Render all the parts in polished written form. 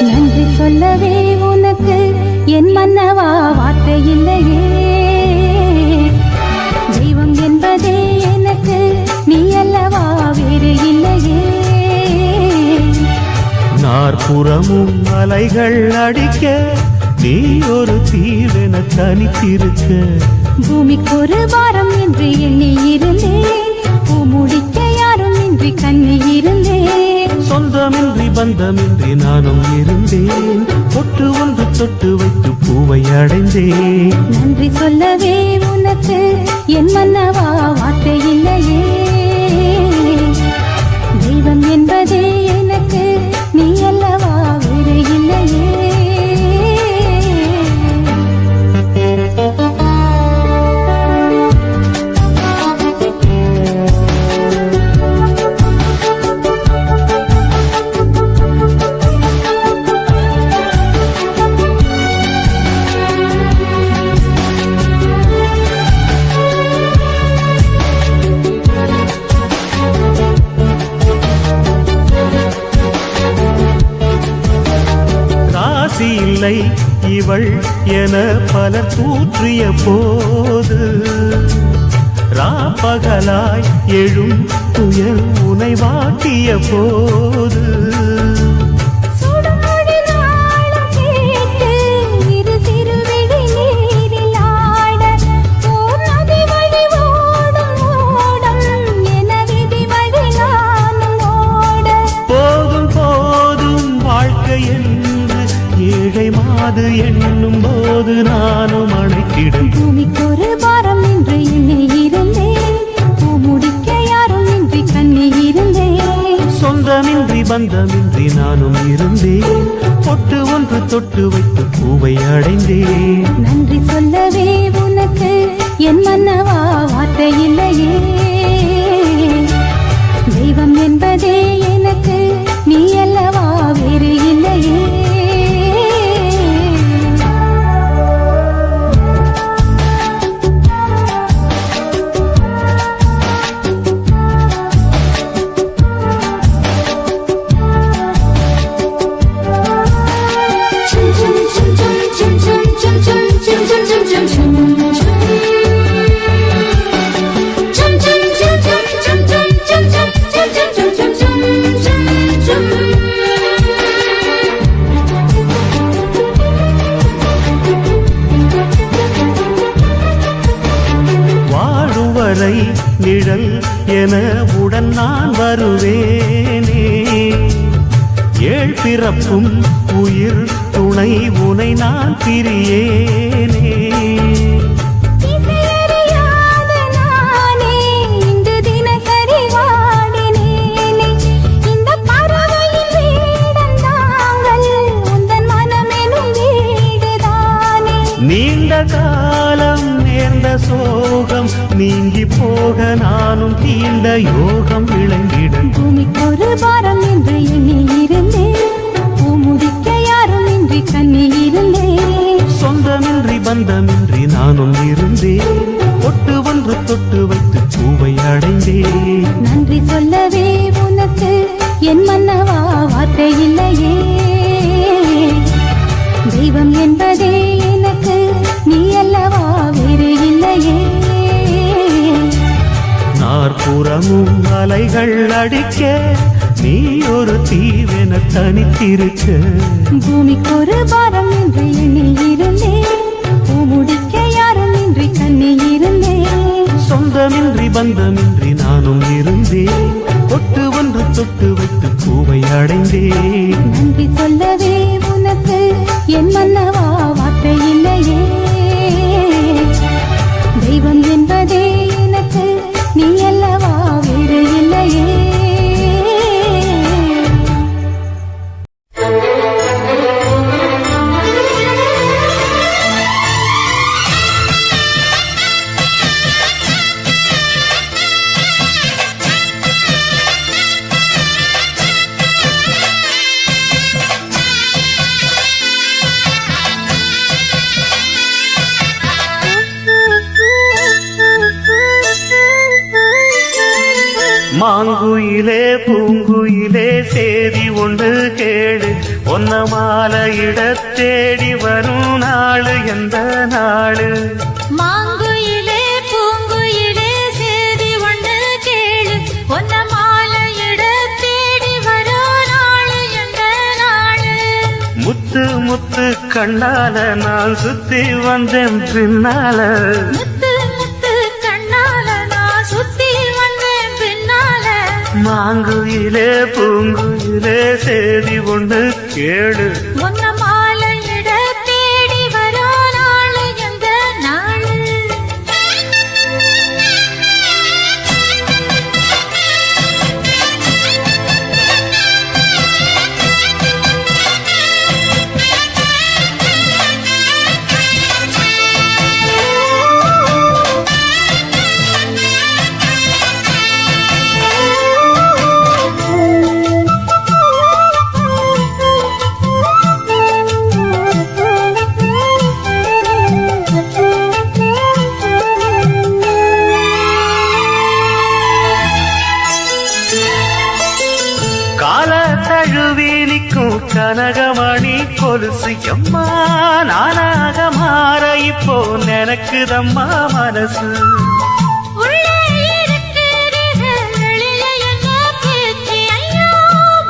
நன்றி சொல்லவே உனக்கு என் மன்னவா வார்த்தை இல்லையே. தெய்வம் என்பதே எனக்கு நீ அல்லவா வேறு இல்லையே. நாற்புறமும் அலைகள் அடிக்க நீ ஒரு தீவென தனித்திருக்க. பூமிக்கு ஒரு வாரம் என்று எண்ணி இருந்தேன், பூமுடிக்க யாரும் இன்றி கண்ணி இருந்தேன். சொந்தமின்றி பந்தமின்றி நானும் இருந்தேன், பொட்டு ஒன்று தொட்டு வைத்து பூவை அடைந்தேன். நன்றி சொல்லவே உனக்கு என் மன்னவா வார்த்தை இல்லையே. தெய்வம் என்பதே எனக்கு நீ அல்லவா வேறு இல்லையே. இல்லை இவள் என பலர் தூற்றிய போது, ராப்பகலாய் எழும் துயர் உனை வாட்டிய போது, அது எண்ணும் போது நானும் அணைத்திடும். பூமிக்கு ஒரு பாரம் என்று எண்ணி இருந்தேன், பூமுடிக்க யாரும் இன்றி கண்ணி இருந்தேன். சொந்தமின்றி பந்தமின்றி நானும் இருந்தேன், பொட்டு ஒன்று தொட்டு வைத்து பூவை அடைந்தேன். நன்றி சொல்லவே உனக்கு என் மன்னவா வார்த்தை இல்லையே. தெய்வம் என்பதே எனக்கு நீ அல்லவா வேறு இல்லையே. நிழல் என உடன் நான் வருவேனே, ஏழ் பிறப்பும் உயிர் துணை உனை நான் பிரியேனே. நீண்ட காலம் நேர்ந்த சோகம் நீங்கி போக நானும் தீண்ட யோகம் விளங்கிடும். பூமிக்கு ஒரு பாரம் என்று எண்ணி இருந்தேன், பூமுடிக்க யாரும் இன்றி கண்ணி இருந்தேன். சொந்தமின்றி பந்தமின்றி நானும் இருந்தேன், பொட்டு ஒன்று தொட்டு வைத்து பூவை அடைந்தேன். நன்றி சொல்லவே உனக்கு என் மன்னவா வார்த்தை இல்லையே. தெய்வம் என்பதே எனக்கு நீ அல்லவா வேறு இல்லையே. நாற்புறமும் அலைகள் அடிக்க நீ ஒரு தீவென தனித்திருக்க. பூமிக்கு ஒரு பாரம் என்று எண்ணி இருந்தேன், பூமுடிக்க யாரும் இன்றி கண்ணி இருந்தேன். சொந்தமின்றி பந்தமின்றி நானும் இருந்தேன், பொட்டு ஒன்று தொட்டு வைத்து பூவை அடைந்தேன். நன்றி சொல்லவே உனக்கு என் மன்னவா வார்த்தை இல்லையே. தெய்வம் என்பதே எனக்கு நீ அல்லவா வேறு இல்லையே. மாங்குயிலே பூங்குயிலே சேதி ஒன்று கேடு ஒன்ன மாலையிட தேடி வரும் நாளு எந்த நாளு மாங்குயிலே பூங்குயிலே சேதி ஒன்று கேளு ஒன்ன மாலையிட தேடி வரோ நாளு எந்த நாளு முத்து முத்து கண்ணால நான் சுத்தி வந்தேன் பின்னால முத்து முத்து கண்ணால நான் சுத்தி வந்தேன் பின்னால மாங்குயிலே பூங்குயிலே சேதி ஒன்று கேடு ஒன்ன மாலையிட தேடி வரோ நாளு எந்த நாளு கால தழுவி நிற்கும் கனகமணி கொலுசு எம்மா நானாக மாற இப்போ நினைக்குதம்மா மனசு உள்ளே இருக்கிறீர்கள் வெளியில என்ன பேச்சு ஐயோ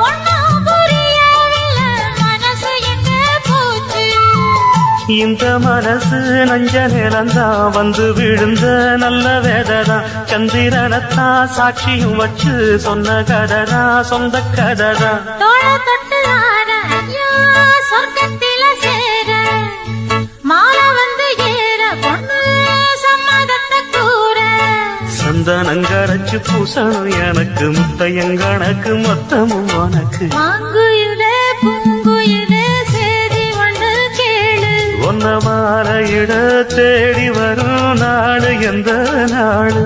ஒண்ணும் புரியவில்லை மனசு எங்க போச்சு இந்த மனசு நஞ்ச நிலந்தான் வந்து விழுந்த நல்ல வேததான் சந்திரனத்தான் சாட்சியும் வச்சு சொன்ன கததான் சொந்த கததான் தோள தொட்டு ஆட ஐயோ சொர்க்கத்தில சேர மாலை வந்து ஏற பொண்ணு சம்மதத்தை கூற சந்தனங்கரைச்சு பூசணும் எனக்கு முத்தையங்கணக்கு மொத்தமும் உனக்கு மாங்குயிலே பூங்குயிலே சேதி ஒன்று கேளு ஒன்ன மாலையிட தேடி வரும் நாடு எந்த நாடு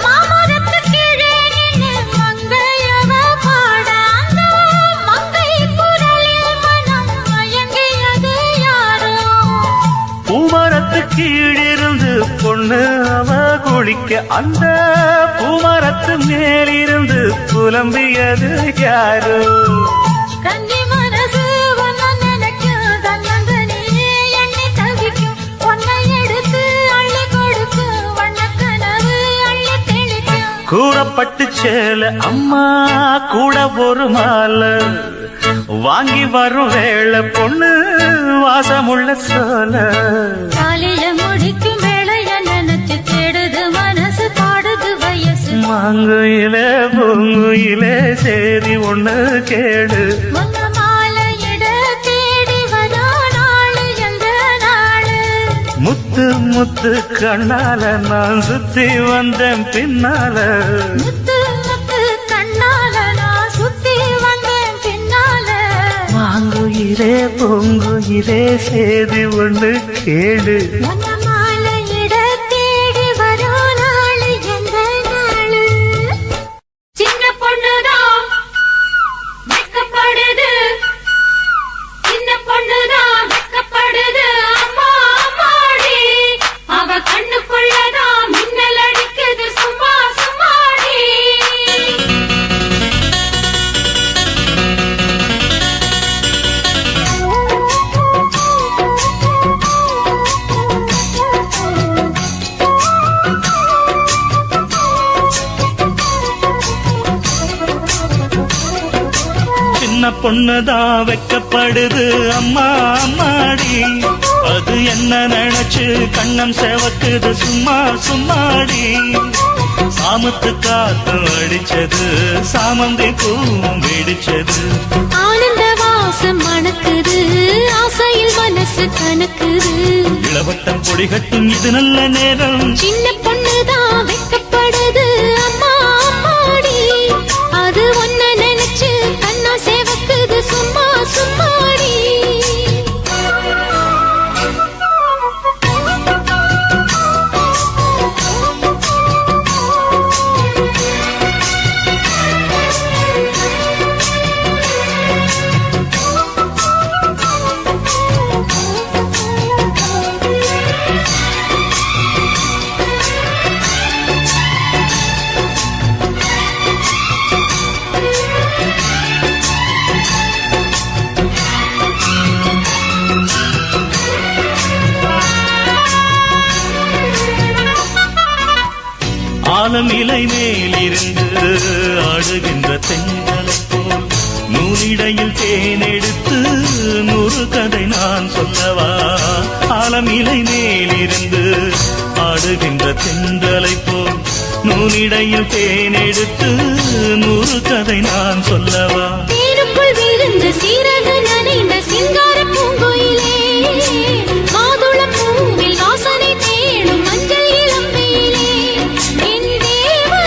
மாமரத்து கீழே நின்னு மங்கையவ பாட அந்த மங்கை குரலில் மனம் மயங்கியது யாரோ பூமரத்து கீழிருந்து பொண்ணு அவ குளிக்க அந்த பூமரத்து மேலிருந்து புலம்பியது யாரு கன்னி மனசு ஒன்ன நினைக்கும் தன்னந்தனியே எண்ணி தவிக்கும் ஒன்னை எடுத்து அள்ளி கொடுக்கும் வண்ணக்கனவு அள்ளி தெளிக்கும் கூறப்பட்டு சேல அம்மா கூட ஒரு மாலை வாங்கி வரும் வேளை பொண்ணு வாசமுள்ள சோல காலையில முடிக்கும் வேளைய நினைச்சு தேடுது மனசு பாடுது வயசு மாங்குயிலே பூங்குயிலே சேதி ஒண்ணு கேடு ஒன்ன மாலையிட தேடி வரோ நாளு எந்த நாளு முத்து முத்து கண்ணால நான் சுத்தி வந்தேன் பின்னால முத்து முத்து கண்ணால நான் சுத்தி வந்தேன் பின்னால மாங்குயிலே பூங்குயிலே சேதி ஒண்ணு கேடு ஒன்ன மாலையிட தேடி வரோ நாளு எந்த நாளு சின்ன பொண்ணுதான் வெட்கப்படுது சின்ன பொண்ணுதான் வெட்கப்படுது அம்மா அம்மாடி அவ கண்ணுக்குள்ளதான் மின்னல் அடிக்குது சும்மா சும்மாடி சின்ன பொண்ணுதான் வெக்கப்படுது அம்மா அம்மாடி அது என்ன நினைச்சு கண்ணம் செவக்குது சும்மா சும்மாடி சாமத்து காத்து அடிச்சது சாமந்தி பூவும் வெடிச்சது ஆனந்த வாசம் மணக்குது ஆசையில் மனசு கணக்குது இளவட்டம் பொடிகட்டும் இது நல்ல நேரம் சின்ன பொண்ணுதான் வெட்கப்படுது அம்மா அம்மாடி அது ஒன்ன நினைச்சு கண்ணா சேவக்குது சும்மா சும்மா ஆலமிலை மேலிருந்து ஆடுகின்ற தென்றலை போல் நூலிடையில் தேனெடுத்து 100 கதை நான் சொல்லவா? ஆலமிலை மேலிருந்து ஆடுகின்ற தென்றலை போல் நூலிடையில் தேனெடுத்து 100 கதை நான் சொல்லவா? தேனுக்குள் விழுந்த சீரக நனைந்த சிங்கார பூங்கோயிலே மாதுளம் பூவில் வாசனை தேடும் மஞ்சள் இளம்பையிலே என் தேவா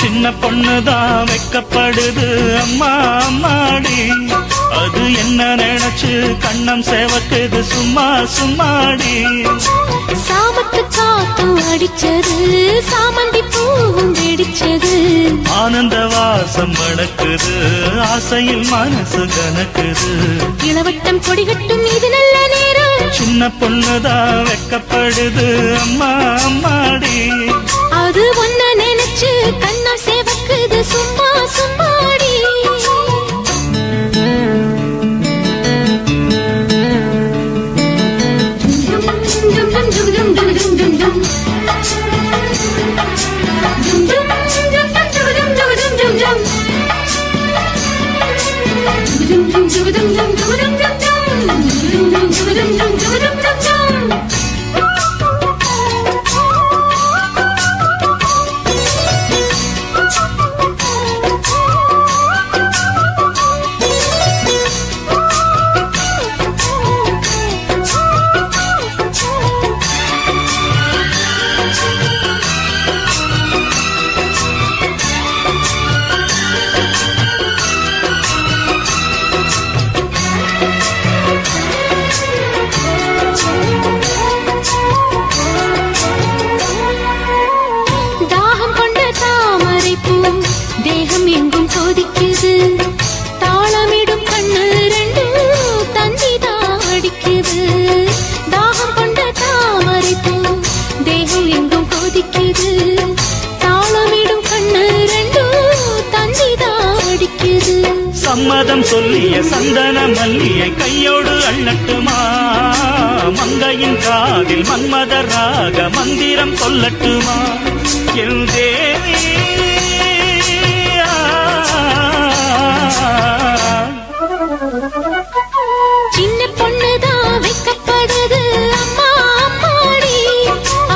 சின்ன பொண்ணுதான் வெக்கப்படுது அம்மா அம்மாடி, அது என்ன நினைச்சு கண்ணம் சேவக்குது சும்மா சும்மாடி. சாமத்து காத்தும் அடிச்சது சாமந்தி பூவும் வெடிச்சது, ஆனந்த வாசம் மணக்குது ஆசையில் மனசு கணக்குது. இளவட்டம் கொடிகட்டும் இது நல்ல நேரம், சின்ன பொண்ணுதான் வெக்கப்படுது அம்மா அம்மாடி, அது ஒன்ன நினைச்சு கண்ணம் சேவக்குது சும்மா சும்மாடி. தேகம் எங்கும் கொதிக்குது, தாளமிடும் கண்ணு ரெண்டும் தந்திதான் அடிக்குது. தாகம் கொண்ட தாமரை பூ தேகம் எங்கும் கொதிக்குது, தாளமிடும் கண்ணு ரெண்டும் தந்திதான் அடிக்குது. சம்மதம் சொல்லிய சந்தன மல்லியை கையோடு அள்ளட்டுமா? மங்கையின் காதில் மன்மதராக மந்திரம் சொல்லட்டுமா? என் தேவி சின்ன பொண்ணுதான் வைக்கப்படுது அம்மா அம்மாடி,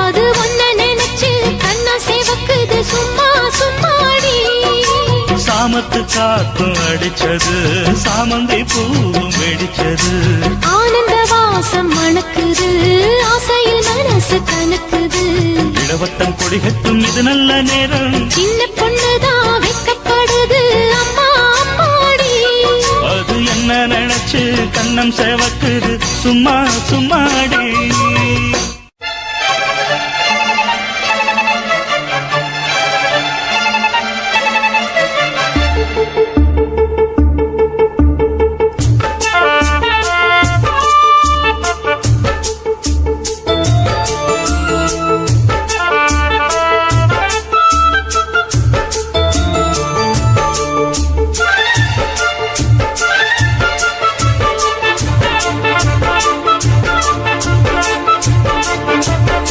அது ஒன்ன நினைச்சு கண்ணா சேவக்குது சும்மா சும்மாடி. சாமத்து காத்தும் அடிச்சது சாமந்தி பூவும் வெடிச்சது, ஆனந்த வாசம் மணக்குது ஆசையில் மனசு கணக்குது. இளவட்டம் கொடிகட்டும் இது நல்ல நேரம், சின்ன பொண்ணுதான் வைக்கப்படுது அம்மா அம்மாடி, அது என்ன நினைச்சு கண்ணம் சேவக்குது சும்மா சும்மாடி.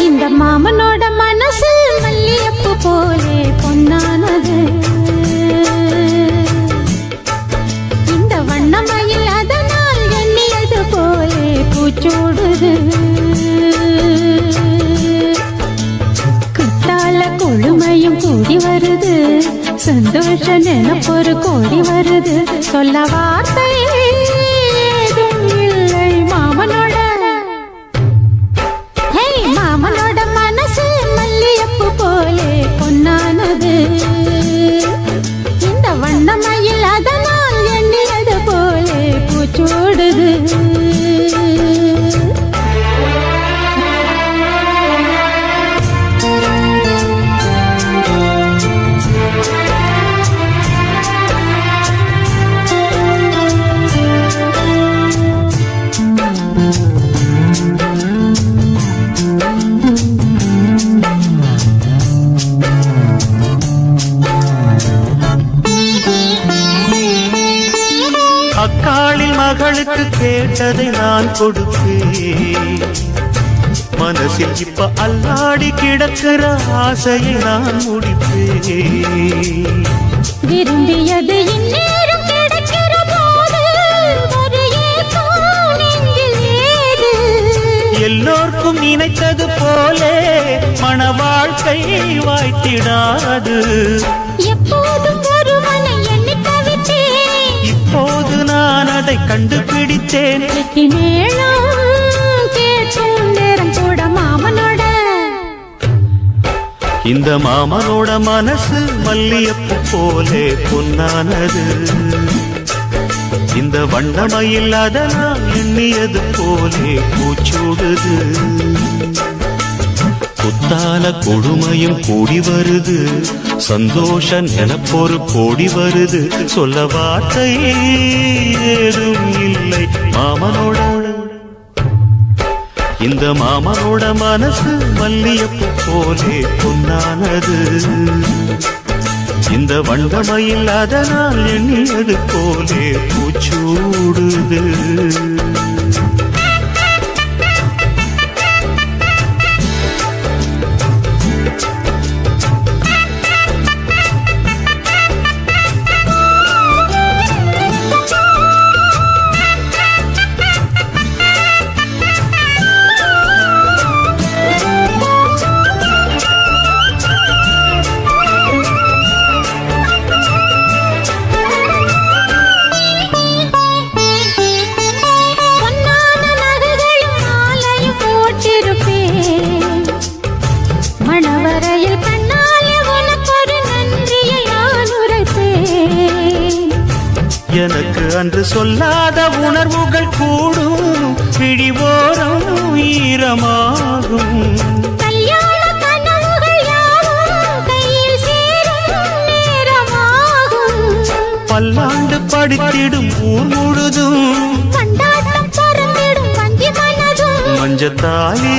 இந்த மாமனோட மனசு மல்லியப்பு போலே பொன்னானது, இந்த வண்ணமயில் அதனால் எண்ணியது போலே பூச்சூடுது. குட்டால கொழுமையும் கூடி வருது, சந்தோஷ நினைப்பொரு கோடி வருது. சொல்ல வார்த்தை ஏதும் இல்லை மாமனோட, மாமனோட மனசு மல்லியப்பு போலே பொன்னானது, இந்த வண்ணமயில் அதனால் எண்ணியது போலே பூச்சூடுது. அக்காளில் மகளுக்கு கேட்டதை நான் கொடுப்பேன். மனசில் இப்ப அல்லாடி கிடக்கிற ஆசையை நான் முடிப்பேன். விரும்பியது இந்நேரம் கிடைக்கிற போது ஒரு ஏக்கம் நெஞ்சில் ஏது? எல்லோர்க்கும் நினைத்தது போலே மன வாழ்க்கை வாய்த்திடாது. எப்போதும் ஒருவனை எண்ணி தவித்தேன், இப்போது நான் அதை கண்டுபிடித்தேன். வெற்றி மேளம் கேட்கும் நேரம் கூட மாமனோட. இந்த மாமனோட மனசு மல்லியப்பு போலே பொன்னானது. இந்த வண்ணமயில் அதனால் எண்ணியது போலே பூச்சூடுது. குத்தால கொடுமையும் கூடி வருது, சந்தோஷ நினப்பொரு கோடி வருது. சொல்ல வார்த்தை ஏதும் இல்லை மாமனோட. இந்த மாமனோட மனசு மல்லியப்பு போலே பொன்னானது. இந்த வண்டமயில் அதனால் எண்ணியது போலே பூச்சூடுது. எனக்கு அன்று சொல்லாத உணர்வுகள் கூடும், பிடிவோரம் ஈரமாகும். கல்யாண கனவுகள் யாவும் கையில் சேரும் நேரமாகும். பல்லாண்டு படித்திடும் ஊர் முழுதும் கொண்டாட்டம் பறந்திடும் வஞ்சி மனதும். மஞ்சத்தாலி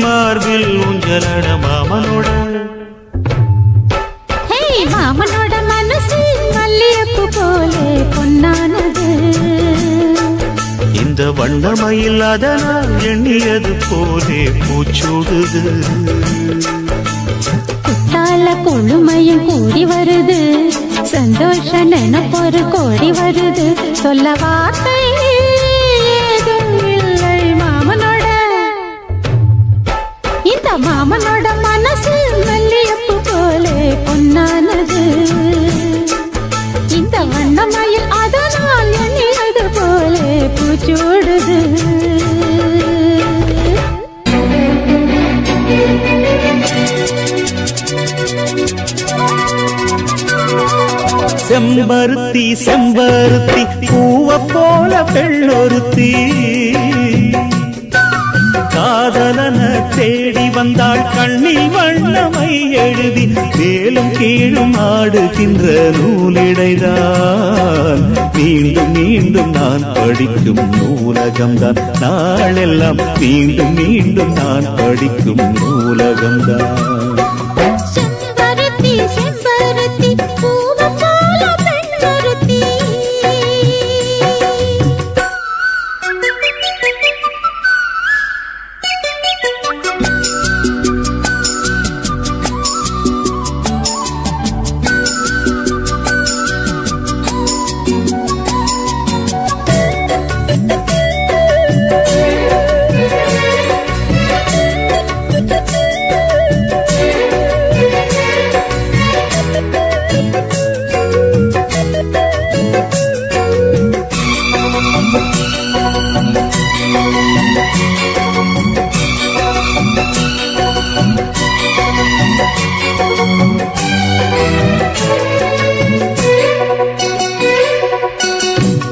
மார்பில் ஊஞ்சலட மாமனோட. மாமனோட மனசு மல்லியப்பு போலே பொன்னானது. இந்த வண்ணமயில் அதனால் எண்ணியது போலே பூச்சூடுது. குத்தால கொழுமையும் கூடி வருது, சந்தோஷ நினப்பொரு கோடி வருது. சொல்ல வார்த்தை ஏதும் இல்லை மாமனோட. இந்த மாமனோட மனசு மல்லியப்பு போலே பொன்னானது. இந்த வண்ணமயில் அதனால் எண்ணியது போலே பூச்சூடுது. செம்பருத்தி செம்பருத்தி பூவ போல பெண்ணொருத்தி, காதலன தேடி வந்தாள் கண்ணில் வண்ணமை எழுதி. மேலும் கீழும் ஆடுகின்ற நூலிடைதான் மீண்டும் மீண்டும் நான் படிக்கும் நூலகம்தான். நாளெல்லாம் மீண்டும் மீண்டும் நான் படிக்கும் நூலகம்தான். செம்பருத்தி செம்பருத்தி பூவ போல பெண்ணொருத்தி.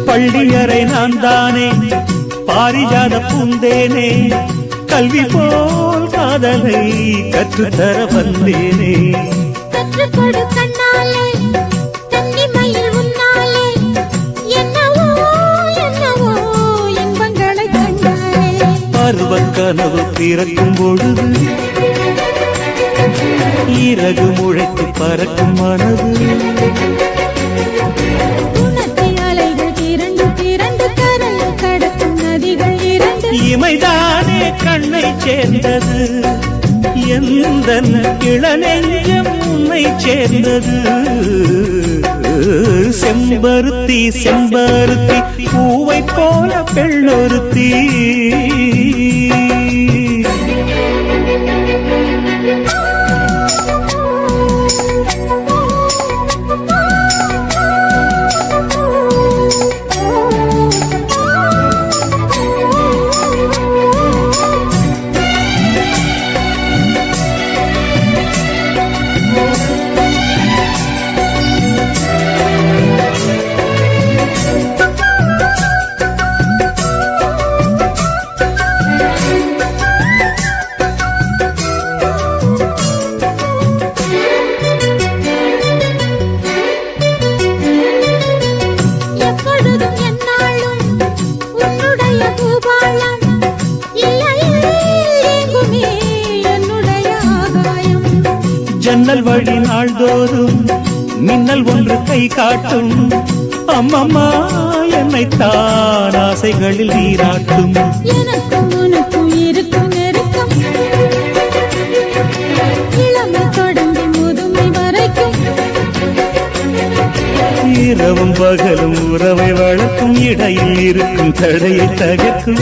பள்ளியறை நான் தானே பாரிஜாத பூந்தேனே, கல்வி போல் காதலை கற்றுத்தர வந்தேனே. கற்றுக்கொடு கண்ணாலே தங்கி மயில் உன்னாலே, என்னவோ என்னவோ இன்பங்களை கண்டாலே. பருவக் கனவு பிறக்கும் பொழுது இறகு முளைத்து பறக்கும் மனது. உணர்ச்சி அலைகள் திரண்டு திரண்டு கரையை இமைதானே கண்ணை சேர்ந்தது, எந்த இளநெஞ்சம் உன்னை சேர்ந்தது. செம்பருத்தி செம்பருத்தி பூவை போல பெண்ணொருத்தி. ஜன்னல் வழி நாள்தோறும் மின்னல் ஒன்று கை காட்டும். அம்மம்மா என்னைத்தான் ஆசைகளில் நீராட்டும். எனக்கும் உனக்கும் இருக்கும் நெருக்கம், இளமை தொடங்கி முதுமை வரைக்கும். இரவும் பகலும் உறவை வளர்க்கும், இடையில் இருக்கும் தடையை தகர்க்கும்.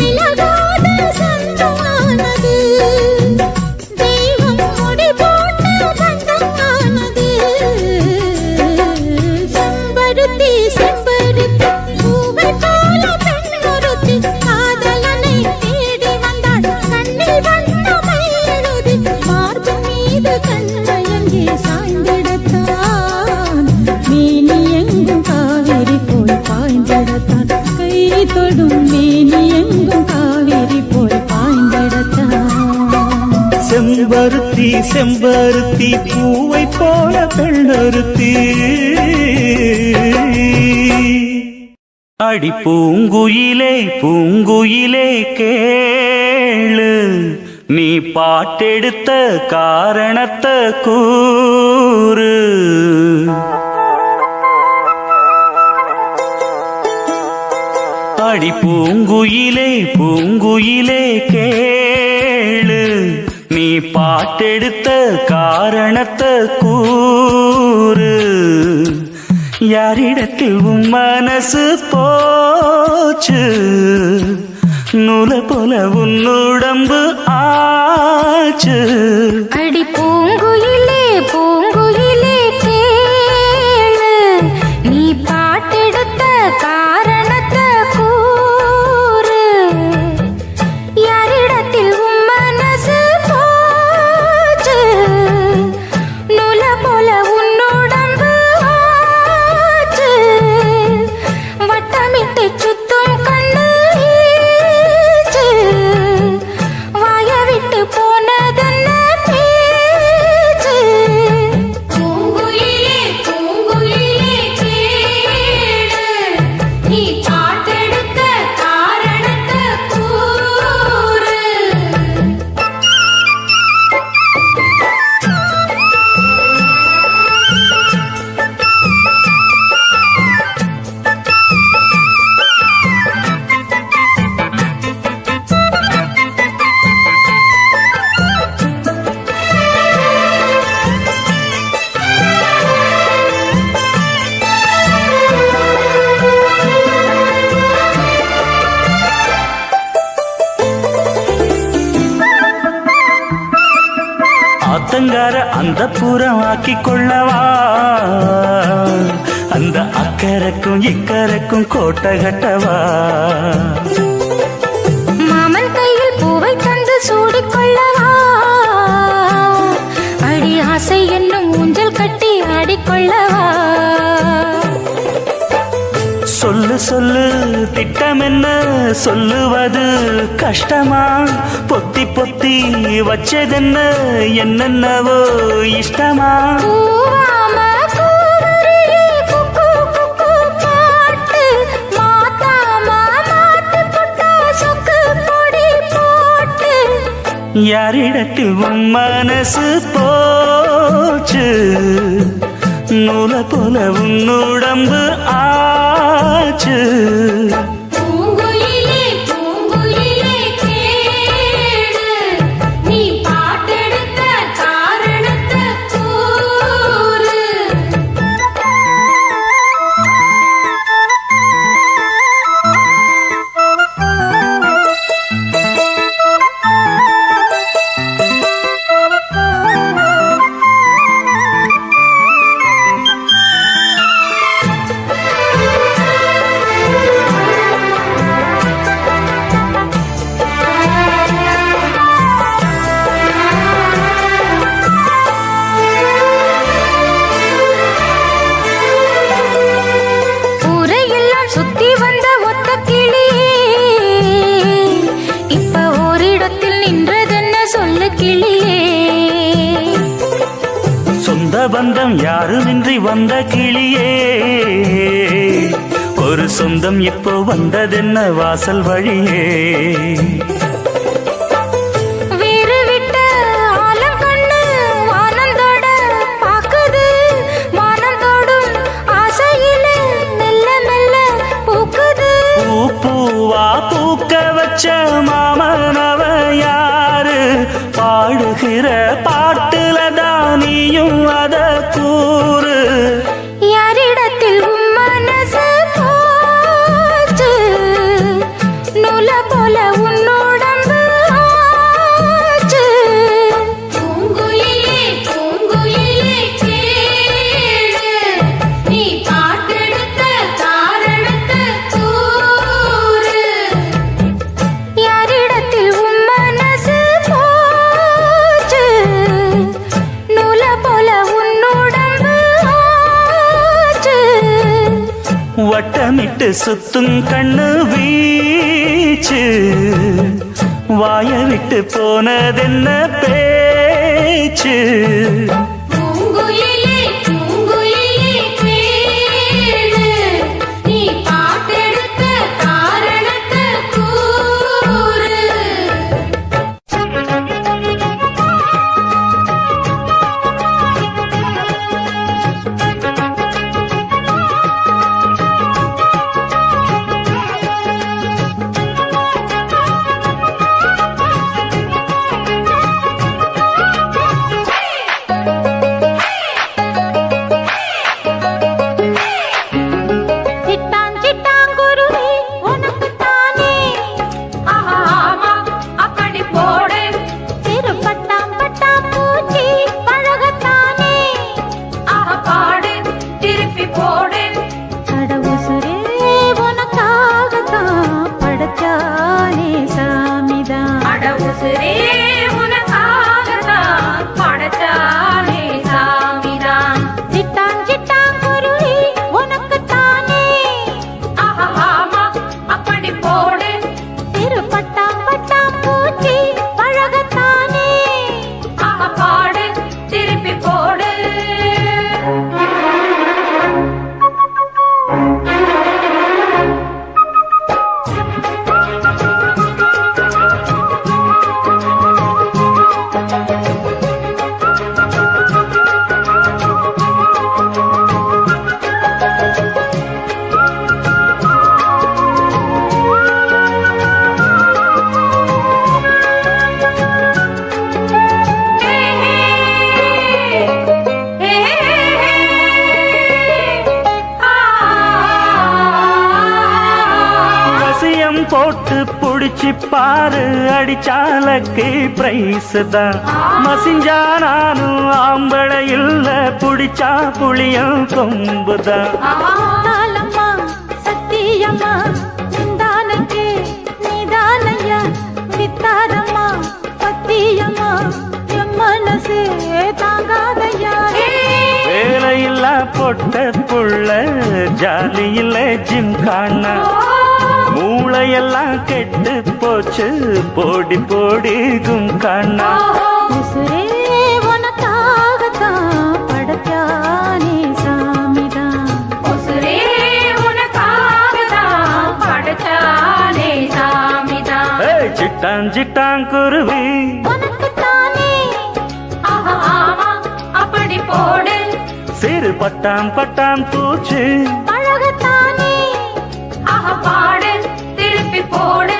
செம்பருத்தி செம்பருத்தி பூவை போல பெண்ணொருத்தி. அடி பூங்குயிலே பூங்குயிலே கேளு, நீ பாட்டெடுத்த காரணத்தை கூறு. அடி பூங்குயிலே பூங்குயிலே கேளு, நீ பாட்டெடுத்த காரணத்தை கூறு. யாரிடத்தில் உன் மனசு போச்சு, நூலை போல உன் உடம்பு ஆச்சு. அடி பூங்குயிலே பூங்குயிலே கேளு, நீ பாட்டெடுத்த காரணத்தை கூறு. யாரிடத்தில் உன் மனசு போச்சு, நூலை போல உன் உடம்பு ஆச்சு. வட்டமிட்டு சுத்தும் கண்ணு ஈச்சு, வாய விட்டு போனதென்ன பேச்சு. பூங்குயிலே பூங்குயிலே கேளு, நீ பாட்டெடுத்த காரணத்தை கூறு. ஆத்தங்கார அந்த புறம் ஆக்கி கொள்ளவா, அந்த அக்கறைக்கும் இக்கரைக்கும் கோட்டை கட்டவா. மாமன் கையில் பூவை தந்து சூடிக்கொள்ளவா, அடி ஆசை என்னும் ஊஞ்சல் கட்டி ஆடிக்கொள்ளவா. சொல்லு சொல்லு திட்டம் என்ன, சொல்லுவது கஷ்டமா. பொத்தி பொத்தி வச்சதென்ன, என்னென்னவோ இஷ்டமா. பூவாம கூவருவி குக்கு குக்கு பாட்டு, மாத்தாம மாட்டு புட்டா சொக்கு பொடி போட்டு. யாரிடத்தில் உன் மனசு போச்சு, நூலை போல உன் உடம்பு ஆச்சு. பூங்குயிலே பூங்குயிலே கேளு, வந்த கிளியே ஒரு சொந்தம் இப்போ வந்ததென்ன வாசல் வழியே வீறு விட்ட ஆலங்கண்ணு வானந்தோட பாக்குது வானந்தோடும் ஆசையிலே மெல்ல மெல்ல பூக்குது பூ பூவா பூக்க வச்ச மாமனவ யாரு பாடுகிற பாட்டுல தானியும் அத கூறு யாரிடத்தில் உன் மனசு போச்சு நூல போல உன்னோடம்பு ஆச்சு பூங்குயிலே பூங்குயிலே கேளு நீ பாட்டெடுத்த காரணத்தை கூறு யாரிடத்தில் உன் மனசு போச்சு நூல போல உன்னோடம்பு ஆச்சு வட்டமிட்டு சுத்தும் கண்ணு வீச்சு வாய விட்டு போனதென்ன பேச்சு பூங்குயிலே பூங்குயிலே கேளு நீ பாட்டெடுத்த காரணத்தை கூறு சிட்டான் சிட்டாங்குருவி உனக்குத்தானே ஆமா அப்படி போடு சிறு பட்டாம் பட்டாம் பூச்சி பழகத்தானே பாடு திருப்பி போடு கடவுசுரே உனக்காகத்தான் படைச்சானே சாமிதான் கடவுசுரே உனக்காகத்தான் படைச்சானே சாமிதான் சிட்டான் சிட்டாங்குருவி உனக்குத்தானே ஆமா அப்படி போடு சிறு பட்டாம் பட்டாம் பூச்சி பழகத்தானே பாடு திருப்பி போடு வசியம் போட்டு புடிச்சு பாரு அடிச்சாலக்கு பிரைஸ் தான் மசிஞ்சா நானும் ஆம்பளை இல்ல புடிச்சா புளியம் கொம்புதான் தாளம்மா சத்தியம்மா சிந்தானக்கு நீதானையா வித்தாரம்மா பத்தியம்மா என் மனசே தாங்காதையா வேலையில்லா பொட்ட புள்ள ஜாலியில ஜிம்கானா மூளையெல்லாம் கெட்டு போச்சு போடி போடி கும்கானா உசுரே உனக்காகத்தான் படைச்சானே சாமிதான் உசுரே உனக்காகத்தான் படைச்சானே சாமிதான் சிட்டான் சிட்டாங்குருவி உனக்குத்தானே ஆமா அப்படி போடு சிறு பட்டாம் பட்டாம் பூச்சு பழகத்தானே பாடு திருப்பி போடு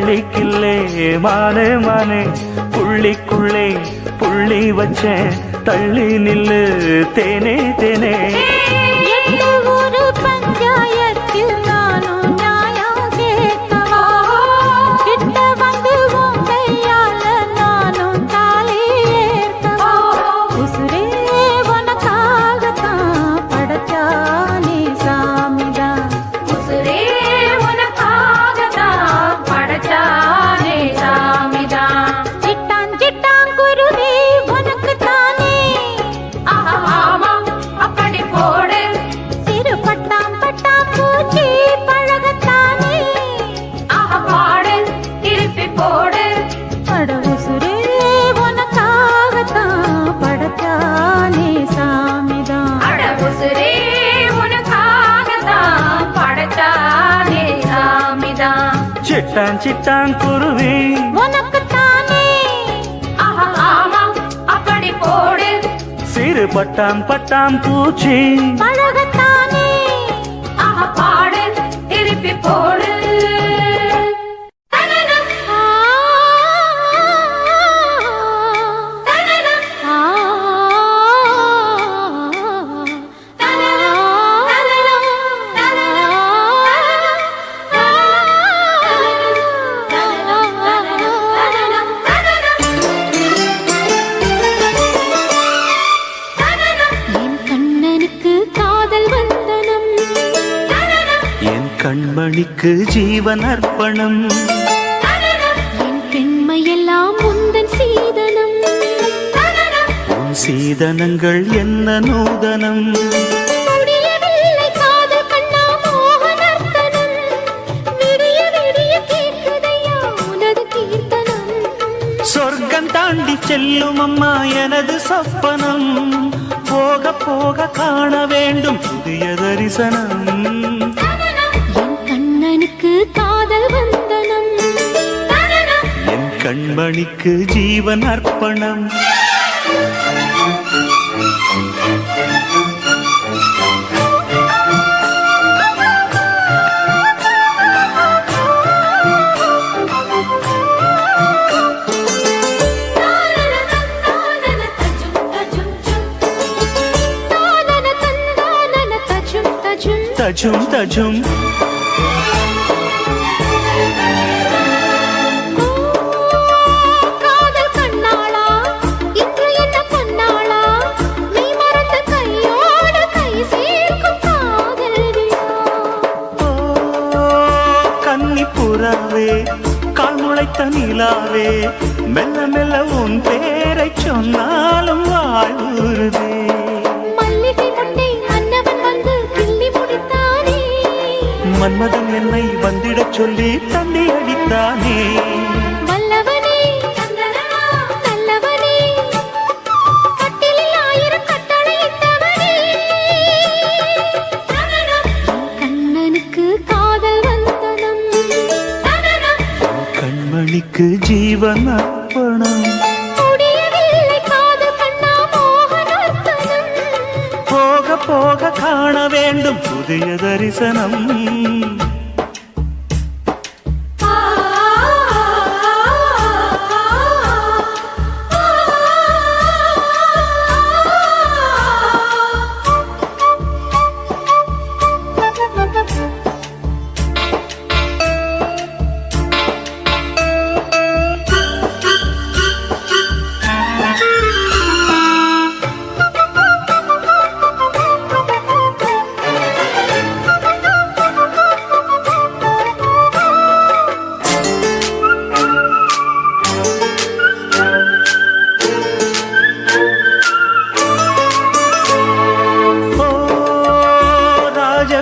கிள்ளிக்கில்லே மானே மானே புள்ளிக்குள்ளே புள்ளி வச்சேன் தள்ளி நில்லு தேனே தேனே எட்டு ஒரு பஞ்சாயத்தில் நானும் நியாயம் கேட்கவா கிட்ட வந்து உன் கையால நானும் தாலி ஏற்கவா உசுரே உனக்காகத்தான் படைச்சானே சாமிதான் உசுரே உனக்காகத்தான் படைச்சானே சாமிதான் சிட்டான் சிட்டான் குருவி உனக்கு தானே ஆமா அப்படி போடு சிறு பட்டாம் பட்டாம் பூச்சி பழகத்தானே பாடு திருப்பி போடு அட உசுரே உனக்காகத்தான் படைச்சானே சாமிதான் அட உசுரே உனக்காகத்தான் படைச்சானே சாமிதான் சிட்டான் சிட்டான் குருவி உனக்கு தானே ஆமா அப்படி போடு சிறு பட்டாம் பட்டாம் பூச்சி பழகத்தானே பாடு திருப்பி போடு என் கண்ணனுக்கு காதல் வந்தனம் என் கண்மணிக்கு ஜீவன் அர்ப்பணம் என் பெண்மையெல்லாம் உந்தன் சீதனம் உன் சீதனங்கள் என்ன நூதனம் முடியவில்லை காதல் கண்ணா மோகனர்த்தனம் விடிய விடிய கேட்குதையா உனது கீர்த்தனம் சொர்க்கம் தாண்டி செல்லும் அம்மா எனது சப்பனம் போக போக காண வேண்டும் புதிய தரிசனம் என் கண்ணனுக்கு காதல் வந்தனம் என் கண்மணிக்கு ஜீவன் அர்ப்பணம் தஜும் தஜும் காதல் கண்ணாளா இன்று என்ன பொன்னாளா மெய் மறந்த கையோடு கை சேர்க்கும் காதலியா ஓ கன்னி புறாவே கால் முளைத்த நிலாவே மெல்ல மெல்ல உன் பேரை சொன்னாலும் வாழ்வுறுதே மல்லிகை முட்டை மன்னவன் வந்து கிள்ளி முடித்தானே மன்மதன் என்னை வந்திடச் சொல்லி தண்ணி அடித்தானே வல்லவனே நல்லவனே கட்டிலில் 1000 கட்டளையிட்டவனே கண்ணனுக்கு காதல் வந்தனம் கண்மணிக்கு ஜீவன் அர்ப்பணம் முடியவில்லை காதல் கண்ணா மோகனர்த்தனம் போக போக காண வேண்டும் புதிய தரிசனம்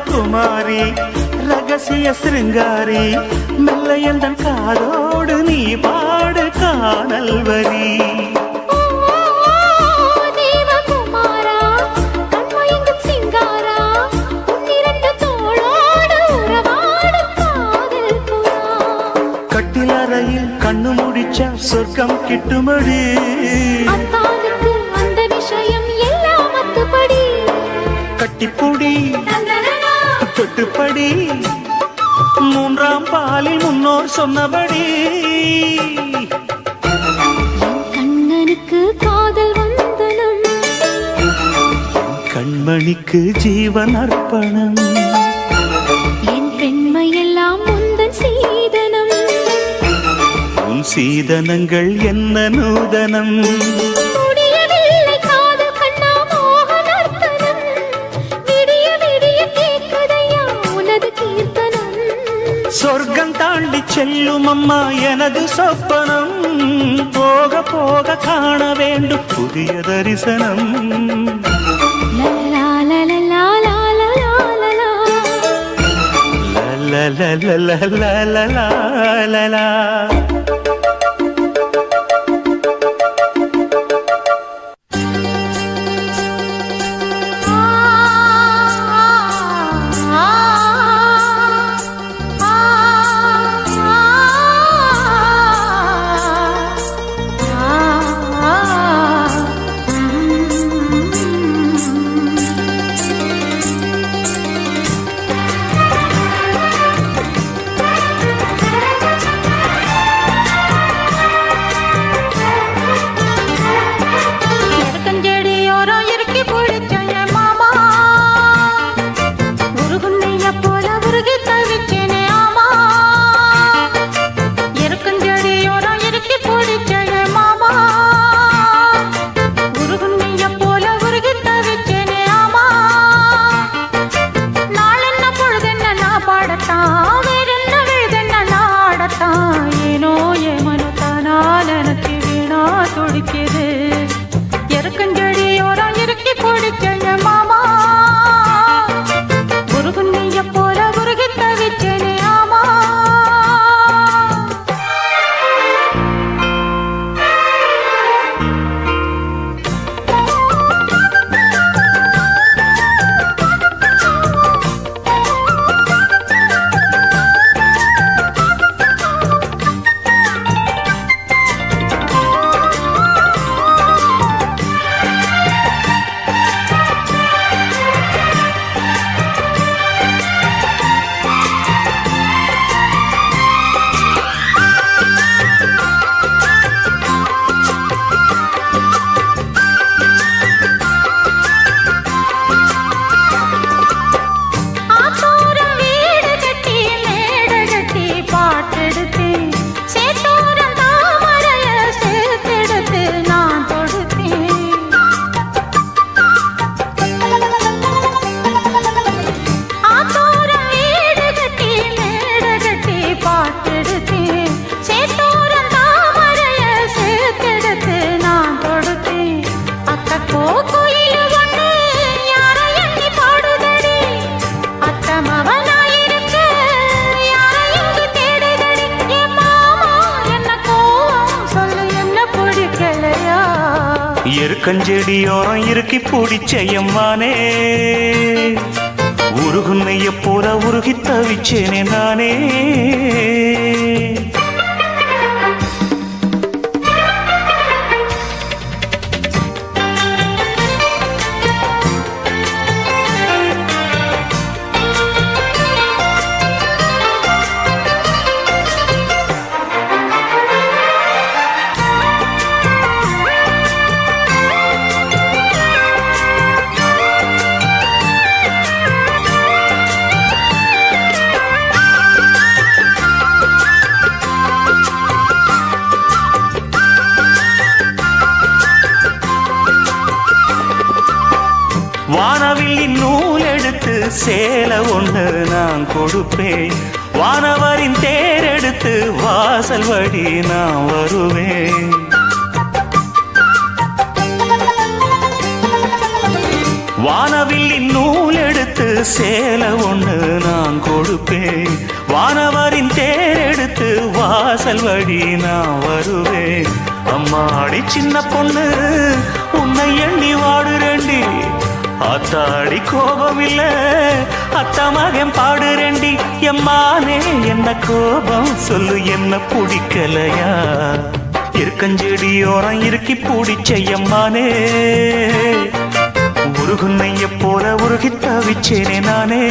குமாரி ரகசிய சிருங்காரி மெல்ல எந்தன் காதோடு நீ பாடு காணல் வரி தேவகுமாரா கண்மயங்கும் சிங்காரா உன்னிரண்டு தோளோடு உறவாடும் காதல் புறா கட்டிலறையில் கண்ணு முடிச்ச சொர்க்கம் கிட்டுமடி அத்தானுக்கு அந்த விஷயம் எல்லாம் அத்துப்படி கட்டிப்புடி தொட்டுப்படி மூன்றாம் பாலில் முன்னோர் சொன்னபடி கண்ணனுக்கு காதல் வந்தனம், கண்மணிக்கு ஜீவன் அர்ப்பணம். என் பெண்மையெல்லாம் முந்தன் சீதனம், உன் சீதனங்கள் என்ன நூதனம். முடியவில்லை காதல் கண்ணா மோக நர்த்தனம், விடிய விடிய கேட்குதையா உனது கீர்த்தனம். சொர்க்கம் தாண்டி செல்லும் அம்மா எனது சொப்பனம், போக போக காண வேண்டும் புதிய தரிசனம். லலலா லலலா லலலா லலலா. லலலலலலலலலா. எருக்கஞ்செடியோரம் இறுக்கி பிடிச்சையம்மானே, உருகுன்னைய போல உருகி தவிச்சேனே நானே. வானவில்லின் நூல் எடுத்து சேலை ஒன்று நான் கொடுப்பேன், வானவரின் தேர் எடுத்து வாசல் வழி நான் வருவேன். வானவில்லின் நூல் எடுத்து சேலை ஒன்று நான் கொடுப்பேன், வானவரின் தேர் எடுத்து வாசல் வழி நான் வருவேன். அம்மாடி சின்ன பொண்ணு உன்னை எண்ணி வாடுறேண்டி, ஆத்தாடி கோபம் இல்ல அத்த மகன் பாடுறேண்டி. எம்மானே என்ன கோபம் சொல்லு, என்ன பிடிக்கலையா? இருக்கஞ்செடியோரம் இறுக்கி பிடிச்ச எம்மானே, உருகுன்னைய போல உருகி தவிச்சேனே நானே.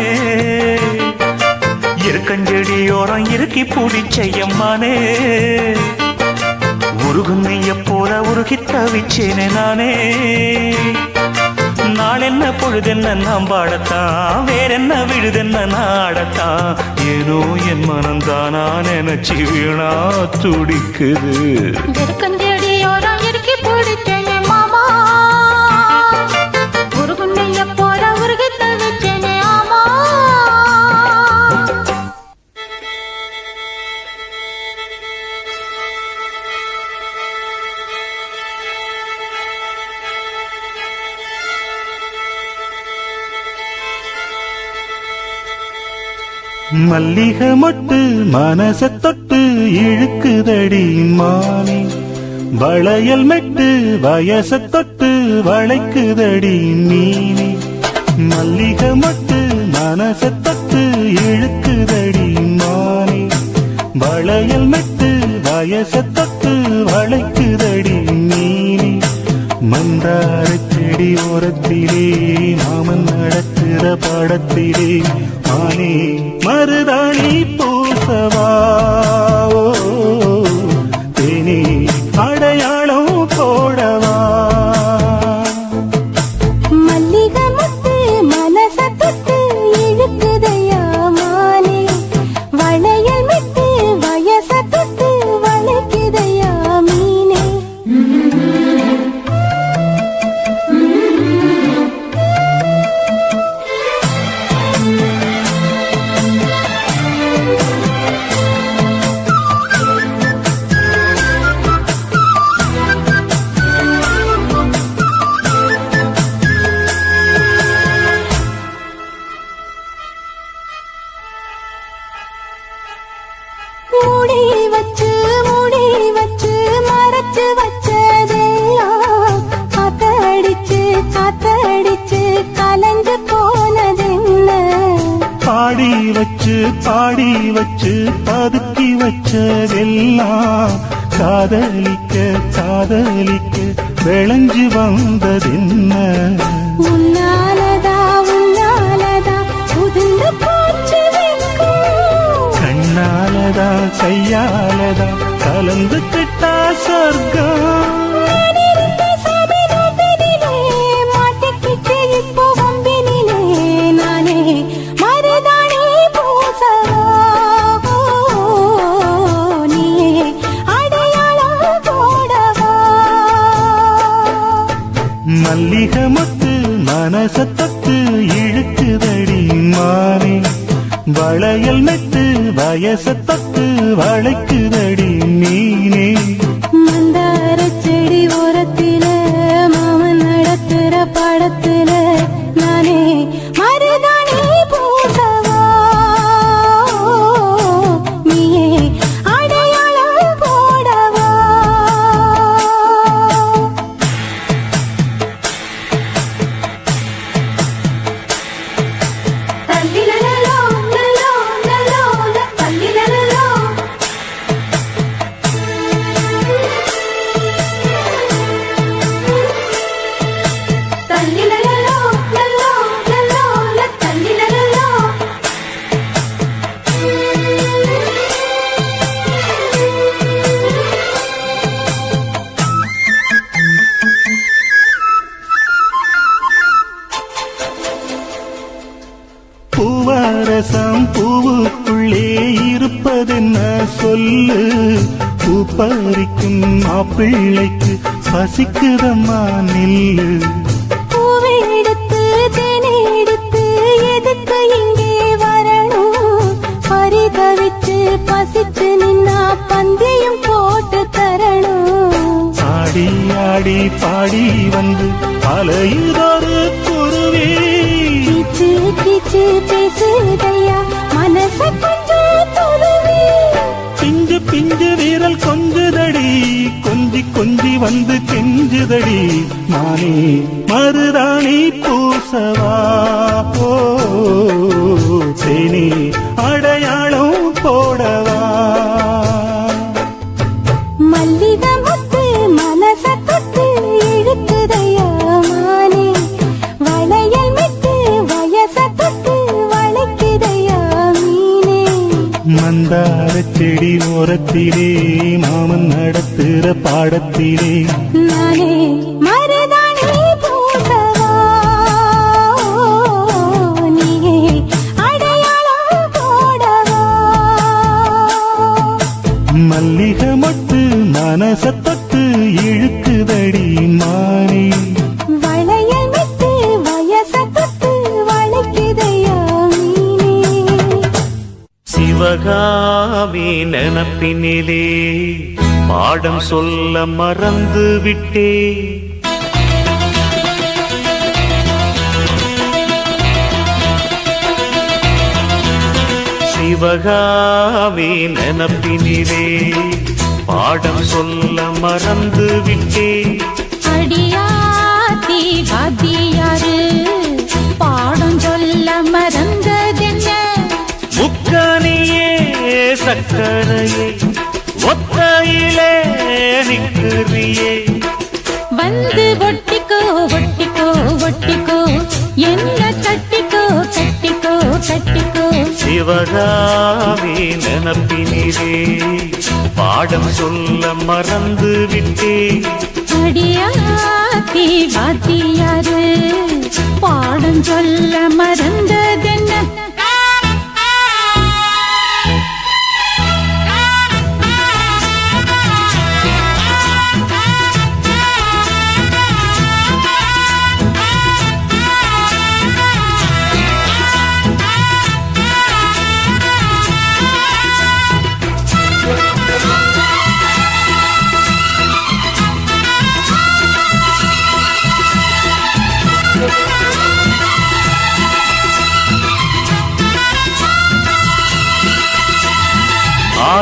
இருக்கஞ்செடியோரம் இறுக்கி பிடிச்சையம்மானே உருகுன்னைய போல உருகி தவிச்சேனே நானே நாளென்ன பொழுதென்ன நாம் பாடத்தான் வேறென்ன விழுதென்ன நாடத்தான் ஏனோ என் மனம்தானா நினைச்சு வீணா துடிக்குது இருக்கஞ்செடியோரம் இறுக்கி பிடிச்சேனே மாமா உருகுன்னைய போல உருகி தவிச்சேனே ஆமா மல்லிகை மொட்டு மனச தொட்டு இழுக்குதடி மானே வளையல் மெட்டு வயச தொட்டு வளைக்குதடி மீனே மல்லிகை மொட்டு மனச தொட்டு இழுக்குதடி மானே வளையல் மெட்டு வயச தொட்டு வளைக்குதடி மீனே மந்தார செடி ஓரத்திலே மாமன் நடக்கிற படத்திலே மானே மருதாணி பூசவா தேனே அடையாளம் போடவா மல்லிகை முத்து மனச தொட்டு இழுக்குதையா மானே வளையல் விட்டு வயச தொட்டு வளைக்குதையா மீனே மூடி வச்சு மறைச்சு வச்சதெல்லாம் காத்தடிச்சு கலந்து போனதென்ன பாடி வச்சு பதுக்கி வச்சதெல்லாம் காதலிக்க விளைஞ்சு வந்ததென்ன உன்னாலதா உதிர்ந்து போச்சு வெட்கம். கண்ணாலதா கையாலதா கலந்து கிட்டா சொர்க்கம் நானிருந்த சபையிலே மாட்டிக்கிட்டு இப்போ வம்பினிலே நானே மருதாணி பூசவா நீயே அடையாளம் போடவா மல்லிகை மொட்டு மனச தொட்டு இழுக்குதடி மானே வளையல் மெட்டு வயச தொட்டு வளைக்குதடி மீனே மந்தார செடி ஓரத்தில மாமன் நடத்துற படத்துல நானே மருதாணி பூசவா நீயே அடையாளம் போடவா தல்லிலலோ லலோ லலோ தல்லிலலோ தல்லிலலோ லலோ லலோ தல்லிலலோ பூவரசம் பூவுக்குள்ளே இருப்பதென்ன சொல்லு பூ பறிக்கும் மாப்பிள்ளைக்கு பசிக்குதம்மா நில்லு பூவெடுத்து தேனெடுத்து எதுக்கு இங்கே வரணும் பரிதவிச்சு பசிச்சு நின்னா பந்தியும் போட்டு தரணும் ஆடி ஆடி பாடி வந்து அலையுதொரு குருவி கீச்சு கீச்சு பேசுதையா மனச கொஞ்சம் துருவி பிஞ்சு பிஞ்சு வீரல் கொஞ்சுதடி கொஞ்சி வந்து கெஞ்சுதடி நானே மருதாணி பூசவா தேனே அடையாளம் போடவா மல்லிகை முத்து மனச தொட்டு இழுக்குதையா மானே வளையல் விட்டு வயச தொட்டு வளைக்குதையா மீனே மாடத்திலே மாமன் நடத்துற பாடத்திலே நானே மருதாணி பூசவா நீயே அடையாளம் போடவா மல்லிகை மொட்டு மனச தொட்டு இழுக்குதடி மானே வளையல் விட்டு வயச தொட்டு வளைக்குதையா மீனே சிவகாமி நினப்பினிலே பாடம் சொல்ல மறந்து விட்டே சிவகாமி நினப்பினிலே பாடம் சொல்ல மறந்து விட்டே அடியாத்தி வாத்தியாரு பாடம் சொல்ல மறந்ததென்ன முக்கனியே சக்கரையே ஒத்தையிலே நிற்கிறியே வந்து ஒட்டிக்கோ ஒட்டிக்கோ ஒட்டிக்கோ என்ன கட்டிக்கோ கட்டிக்கோ கட்டிக்கோ சிவகாமி நினப்பினிலே பாடம் சொல்ல மறந்து விட்டே அடியாத்தி வாத்தியாரு பாடம் சொல்ல மறந்ததென்ன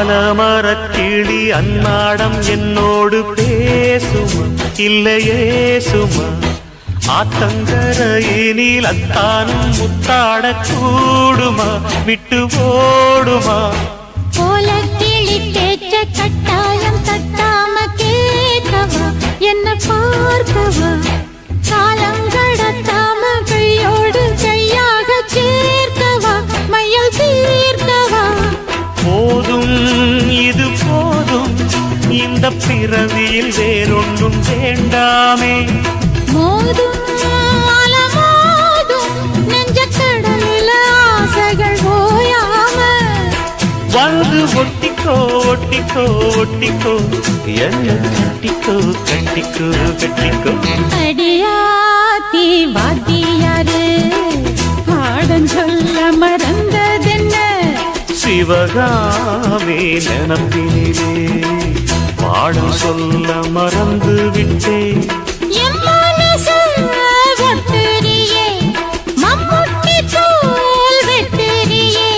ஆலமரக்கிளி அன்னாடம் என்னோடு பேசுமா இல்லையே சுமா ஆத்தங்கரையினில் அத்தானும் முத்தாட கூடுமா விட்டு ஓடுமா போல கிளி கேட்ட கட்டாயம் தட்டாம கேட்கவா என்ன பார்க்கவா காலம் கடத்தாம கையோடு கையாக சேர்க்கவா மையல் தீர்க்கவா போதும் இது போதும் இந்த பிறவியில் வேறொன்றும் வேண்டாமே மோதும் அலமோதும் நெஞ்ச கடலில ஆசைகள் ஓயாம வந்து ஒட்டிக்கோ ஒட்டிக்கோ ஒட்டிக்கோ என்ன கட்டிக்கோ கட்டிக்கோ கட்டிக்கோ அடியாத்தி வாத்தியாரு பாடம் சொல்ல மறந்ததென்ன சிவகாமி நினப்பினிலே பாடம் சொல்ல மறந்து விட்டே என் மனசு ஒட்டுறியே மம்முட்டி தோல் வெட்டுறியே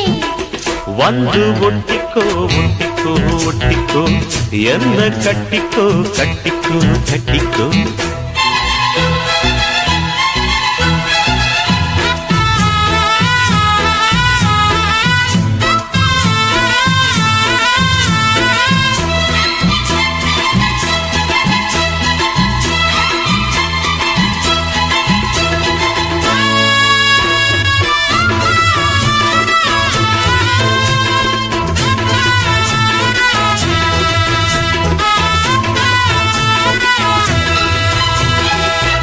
வந்து ஒட்டிக்கோ ஒட்டிக்கோ ஒட்டிக்கோ என்ன கட்டிக்கோ கட்டிக்கோ கட்டிக்கோ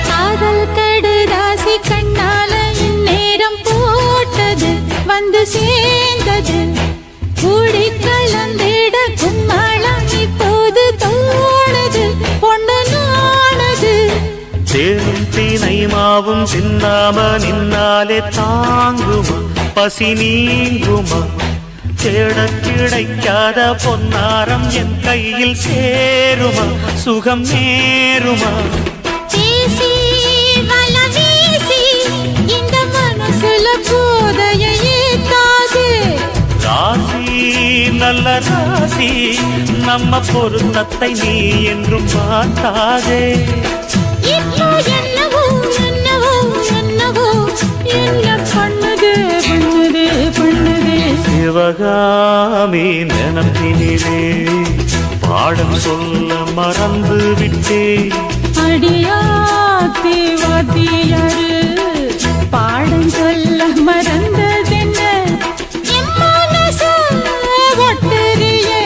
காதல் கடுதாசி கண்ணால இந்நேரம் போட்டது வந்து சேர்ந்தது கூடி கலந்திட கும்மாளம் இப்போது தோணுது பொண்ணு நானது தேனும் தீனை மாவும் தின்னாம நின்னாலே தாங்குமா பசி நீங்குமா தேட கிடைக்காத பொன்னாரம் என் கையில் சேருமா சுகம் நேருமா பேசி வல வீசி இந்த மனசுல போதைய ஏத்தாது ராசி நல்ல ராசி நம்ம பொருத்தத்தை நீ என்றும் பார்த்தாதே இப்போ என்னவோ என்னவோ என்னவோ என்ன பண்ணுது பண்ணுது பண்ணுது சிவகாமி நினப்பினிலே பாடம் சொல்ல மறந்து விட்டே அடியாத்தி வாத்தியாரு பாடம் சொல்ல மறந்ததென்ன என் மனசு ஒட்டுறியே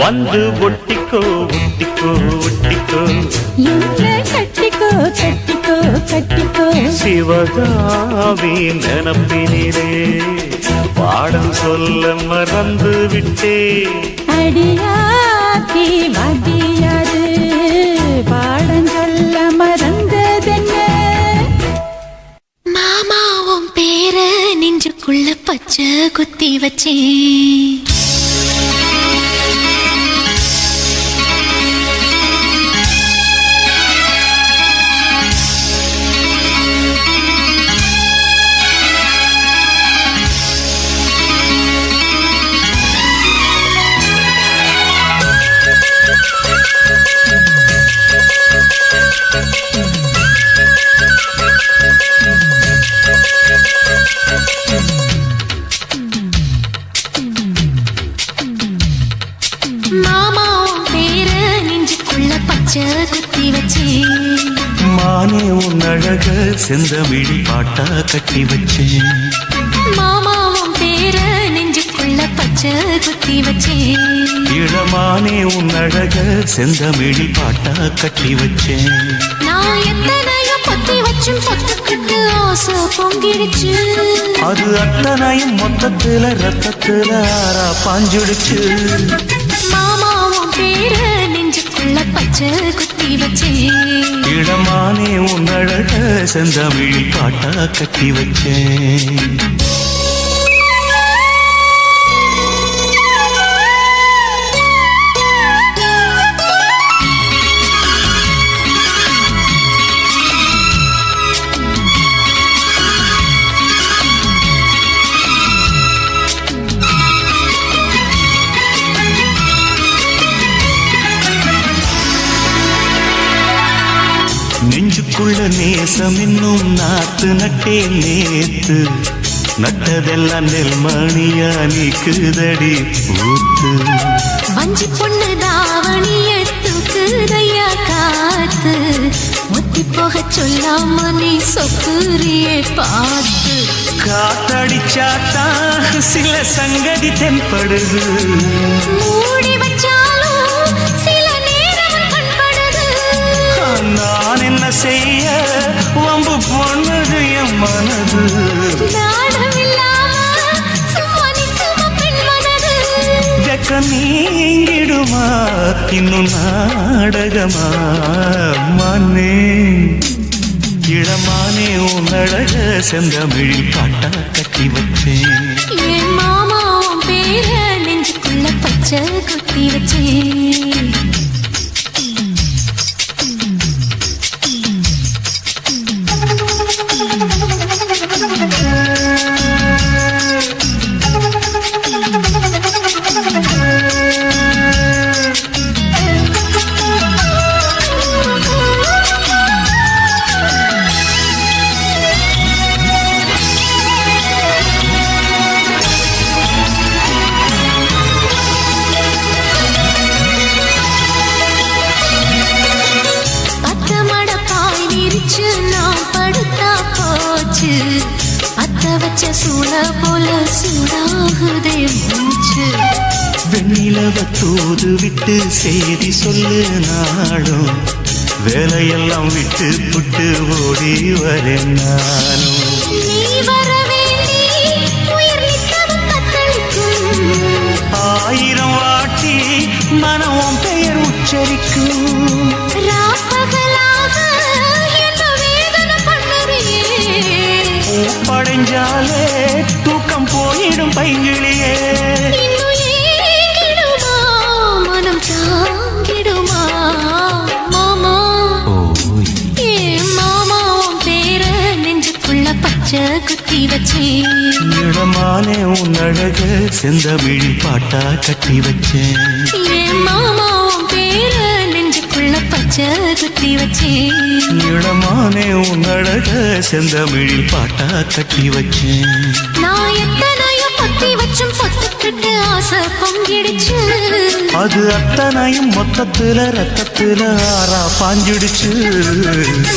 வந்து ஒட்டிக்கோ ஒட்டிக்கோ ஒட்டிக்கோ என்ன கட்டிக்கோ கட்டிக்கோ கட்டிக்கோ சிவகாவி நினப்பினிலே பாடம் சொல்ல மறந்து விட்டே அடியாத்தி வாத்தியாது பாடம் சொல்ல மறந்ததென்ன மாமாவும் பேர நெஞ்சுக்குள்ள பச்சை குத்தி வச்சேன் மாமாவும் பேர நெஞ்சுக்குள்ள பச்சை குத்தி வச்சேன் மானே உன் அழக செந்தமிழி பாட்டா கட்டி வச்சேன் மாமாவும் பேர நெஞ்சுக்குள்ள பச்சை குத்தி வச்சேன் இளமானே உன் அழக செந்தமிழி பாட்டா கட்டி வச்சேன் நான் எத்தனையோ பத்தி வச்சும் பொத்துக்கிட்டு ஆசை பொங்கிடுச்சு அது அத்தனையும் மொத்தத்துல ரத்தத்துல ஆறா பாஞ்சுடுச்சு மாமாவும் பேர நெஞ்சுக்குள்ள பச்சை குத்தி வச்சேன் இளமானே உன் அழக செந்தமிழி பாட்டா கட்டி வச்சேன் நெஞ்சுக்குள்ள நேசம் இன்னும் நாத்து நட்டே நேத்து நட்டதெல்லாம் நெல்மணியா நீக்குதடி பூத்து வஞ்சி பொண்ணு தாவணிய தூக்குதையா காத்து ஒத்தி போக சொல்லாம நீ சொக்குரியே பார்த்து காத்தடிச்சாத்தான் சில சங்கதி தென்படுது மூடி வச்சாலும் சில நேரம் கண்படுது நான் என்ன செய்ய வம்பு பொண்ணுது என் மனது நாடமில்லாம சும்மா நிற்குமா பெண் மனது ஜக்க நீங்கிடுமா இன்னும் நாடகமா மானே இளமானே உன் அழக செந்தமிழி பாட்டா கட்டி வச்சேன் என் மாமாவும் பேர நெஞ்சுக்குள்ள பச்சை குத்தி வச்சேன் நான் படுத்தா போச்சு அத்த வச்ச சூட போல சூடாகுதே மூச்சு வெண்ணிலவ தூது விட்டு செய்தி சொல்லு நாடும் வேலையெல்லாம் விட்டு புட்டு ஓடி வரேன் நானும் நீ வரவே உயிர் நித்தமும் தத்தளிக்கும் ஆயிரம் வாட்டி மனம் பெயர் உச்சரிக்கும் ராப்பகலாக என்ன வேதனை பண்ணுறியே படைஞ்சாலே தூக்கம் போயிடும் பைங்கிளியே இன்னும் ஏங்கிடுமா மனம் தாங்கிடுமா மாமா ஏ மாமா உன் பேர நெஞ்சுக்குள்ள பச்சை குத்தி வச்சேன் இடமானே உன் அழக செந்தமிழி பாட்டா கட்டி வச்சேன் ஏ மாமா உன் பேர நெஞ்சுக்குள்ள பச்சை குத்தி வச்சேன் இடமானே உன் அழக செந்தமிழி பாட்டா கட்டி வச்சேன் நான் எத்தனையோ பத்தி வச்சும் பொத்துக்கிட்டு ஆசை பொங்கிடுச்சு அது அத்தனையும் மொத்தத்துல ரத்தத்துல ஆறா பாஞ்சிடுச்சு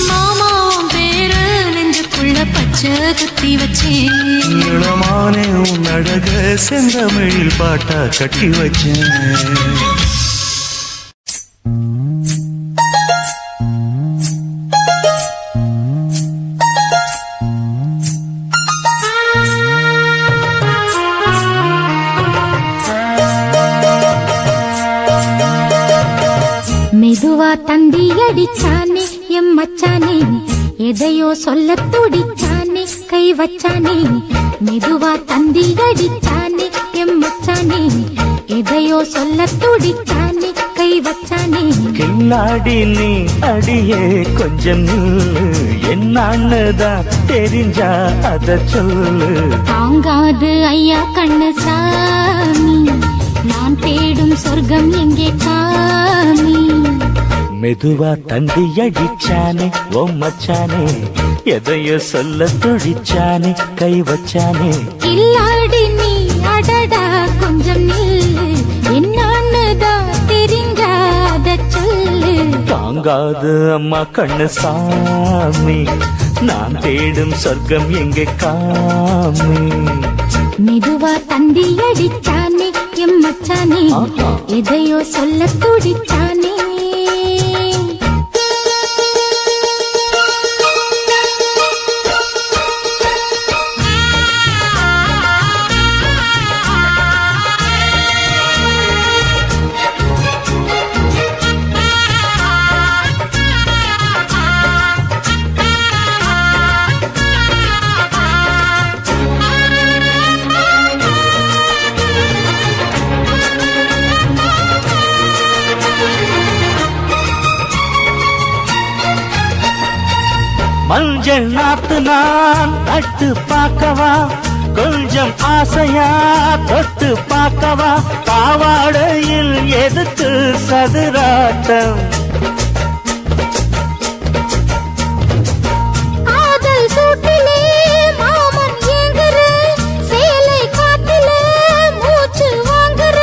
மாமா உன் பேர நெஞ்சுக்குள்ள பச்சை குத்தி வச்சேன் இளமானே உன் அழக செந்தமிழில் பாட்டா கட்டி வச்சேன் மெதுவா தந்தி அடிச்சானே எம் மச்சானே எதையோ சொல்ல துடிச்சானே கை வச்சானே மெதுவா தந்தி அடிச்சானே எம் மச்சானே எதையோ சொல்ல துடிச்சானே கை வச்சானே கில்லாடி நீ அடியே கொஞ்சம் நில்லு என்னன்னுதான் தெரிஞ்சா அத சொல்லு தாங்காது ஐயா கண்ணு சாமி நான் தேடும் சொர்க்கம் எங்கே காமி மெதுவா தந்தி அடிச்சானே ஓ மச்சானே எதையோ சொல்ல துடிச்சானே கை வச்சானே கில்லாடி நீ அடடா கொஞ்சம் நில்லு என்னன்னுதான் தெரிஞ்சாத சொல்லு தாங்காது அம்மா கண்ணு சாமி நான் தேடும் சொர்க்கம் எங்கே காமி மெதுவா தந்தி அடிச்சானே எம் மச்சானே எதையோ சொல்ல துடிச்சானே மஞ்சள் நாத்து நான் நட்டு பார்க்கவா கொஞ்சம் ஆசையா தொட்டு பார்க்கவா பாவாடையில் எதுக்கு சதுராட்டம் காதல் சூட்டிலே மாமன் ஏங்குற சேலை காட்டிலே மூச்சு வாங்குற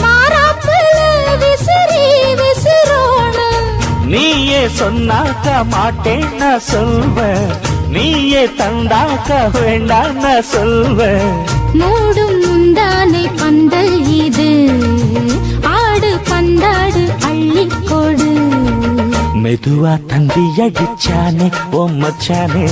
மாறாப்புல விசிறி விசிறோணும் நீயே சொன்னாக்க மாட்டேன் நான் சொல்வேன் நீயே தந்தாக்க வேண்டாம் நான் சொல்வேன் மூடும் முந்தானை பந்தல் இது ஆடு பந்தாடு அள்ளிக்கொடு மெதுவா தந்தி அடிச்சானே ஓ மச்சானே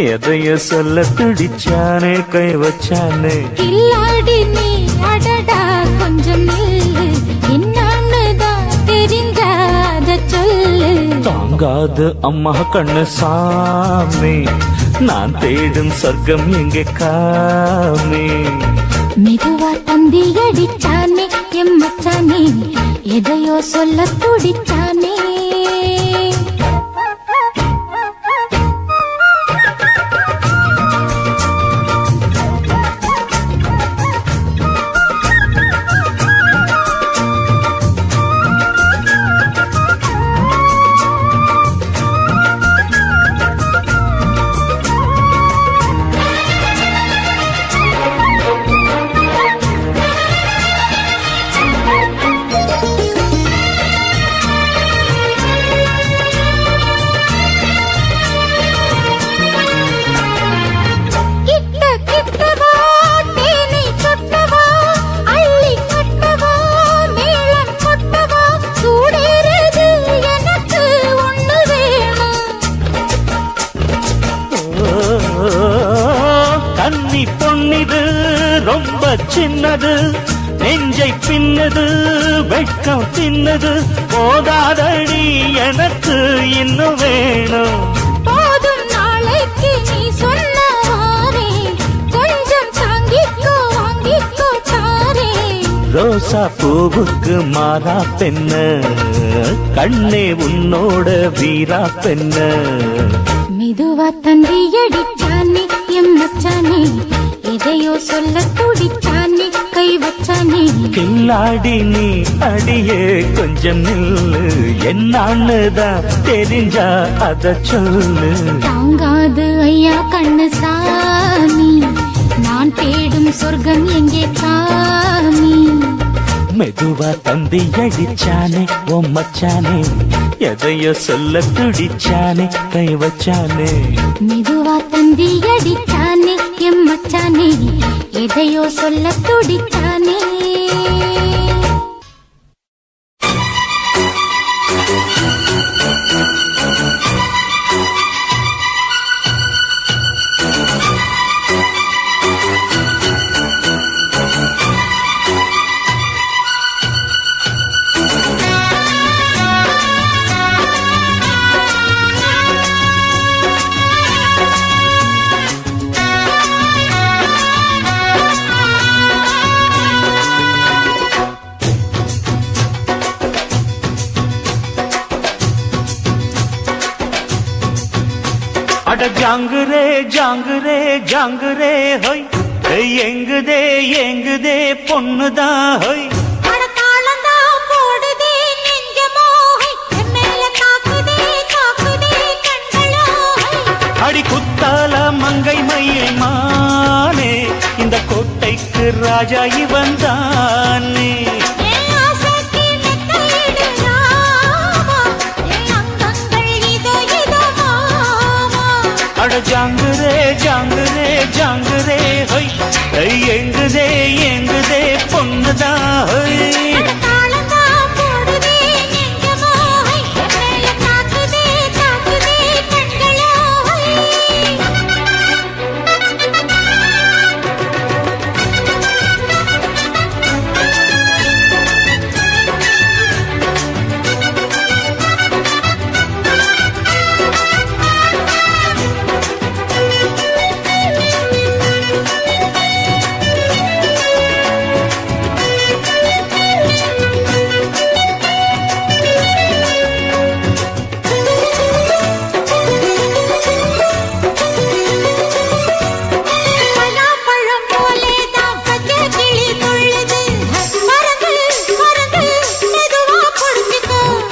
எதையோ சொல்ல துடிச்சானே கை வச்சானே கில்லாடி நீ அடடா கொஞ்சம் நில்லு என்னன்னுதான் தெரிஞ்சாத சொல்லு தாங்காது அம்மா கண்ணு சாமி நான் தேடும் சொர்க்கம் எங்கே காமி மெதுவா தந்தி அடிச்சானே எம் மச்சானே எதையோ சொல்ல துடிச்சானே கன்னி பொன்னிது ரொம்ப சின்னது நெஞ்சை பின்னது வெட்கம் தின்னது போதாதடி எனக்கு இன்னும் வேணும் போதும் நாளைக்கு நீ சொன்னவாரே கொஞ்சம் தாங்கிக்கோ வாங்கிக்கோ தாரே ரோசா பூவுக்கு மாறா பெண்ண கண்ணே உன்னோட வீரா பெண்ண மெதுவா தந்தி அடிச்சானே எம் மச்சானே எதையோ சொல்ல துடிச்சானே கை வச்சானே கில்லாடி நீ அடியே கொஞ்சம் நில்லு என்னன்னுதான் தெரிஞ்சா அத சொல்லு தாங்காது ஐயா கண்ணு சாமி நான் தேடும் சொர்க்கம் எங்கே காமி மெதுவா தந்தி அடிச்சானே ஓ மச்சானே எதையோ சொல்ல துடிச்சானே கை வச்சானே மெதுவா தந்தி அடிச்சானே எம் மச்சானே எதையோ சொல்ல துடிச்சானே அட ஜாங்குரே ஜாங்குரே ஜாங்குரே ஹொய் எங்குதே எங்குதே பொண்ணுதான் ஹொய் அடி குத்தால மங்கை மயில் மானே இந்த கோட்டைக்கு ராஜா இவன் தானே அட ஜாங்குரே ஜாங்குரே ஜாங்குரே ஹொய் எங்குதே எங்குதே பொண்ணுதான் ஹொய்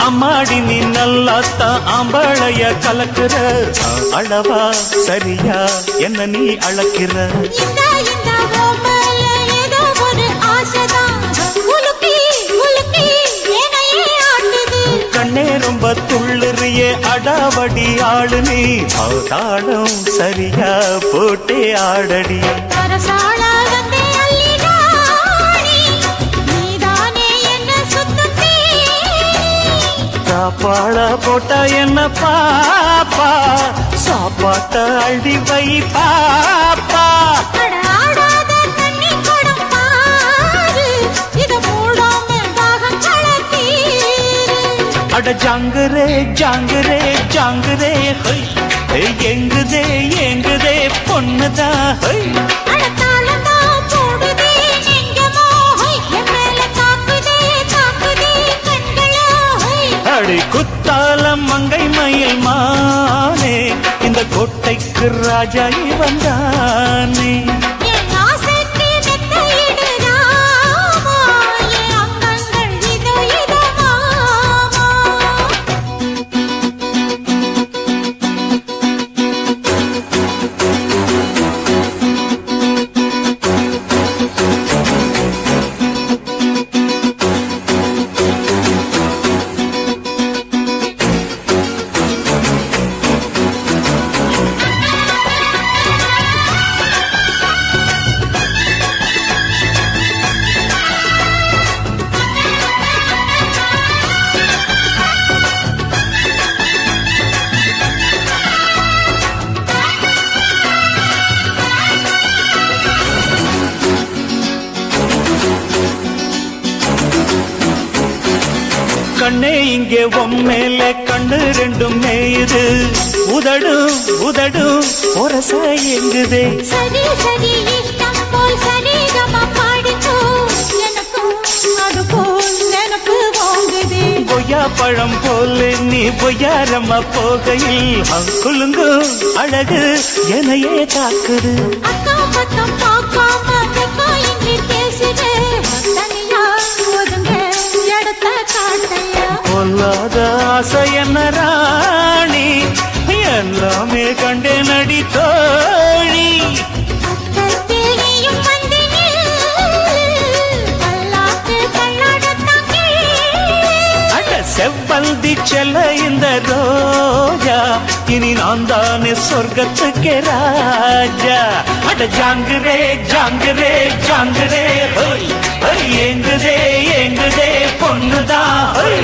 அம்மாடி நீ நல்லாத்தா ஆம்பளைய கலக்குற அளவா சரியா என்ன நீ அளக்கிற கண்ணே ரொம்ப துள்ளுறியே அடாவடி ஆளு நீ தாளம் சரியா போட்டே ஆடடி சாப்பாட போட்டா என்ன பாப்பா சாப்பாட்ட அள்ளி வை பாப்பா அட ஜாங்குரே ஜாங்குரே ஜாங்குரே ஹொய் எங்குதே எங்குதே பொண்ணுதா ஹொய் அடி குத்தாலம் மங்கை மயில் மானே இந்த கோட்டைக்கு ராஜா இவன் தானே கண்ணே இங்கே உம்மேல கண்ணு ரெண்டும் மேயுது உதடும் உதடும் ஒரச எங்குதே சரி சரி இஷ்டம் போல் சரிகமா பாடிக்கோ எனக்கும் அது போல் எனக்கு வாங்குதே பொய்யா பழம் போல நீ பொய்யாரம்மா போகையில் குலுங்கு அழகு என்னையே தாக்குது அக்கம் பக்கம் பார்க்காம வெக்கா இங்கே பேசுது தனியா ஒதுங்க இடத்த காட்டையா பொல்லாத ஆசை என்ன ராணி எல்லாமே கண்டே நடி தோழி செவ்வந்தி செல்ல இந்த ரோஜா இனி நான் தானே சொர்க்கத்துக்கு ராஜா அட ஜாங்குரே ஜாங்குரே ஜாங்குரே ஹோய் ஏங்குதே ஏங்குதே பொண்ணுதா ஹோய்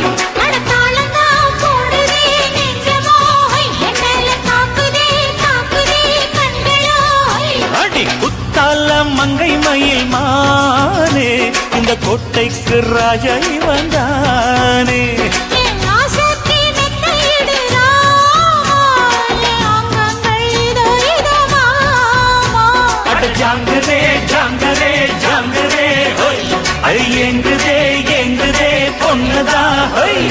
அடி குத்தால மங்கை மயில் மானே இந்த கோட்டைக்கு ராஜா இவன் தானே ஜாங்குதே ஜாங்குதே ஜாங்குதே ஹோய் எங்குதே எங்குதே பொண்ணுதா ஹோய்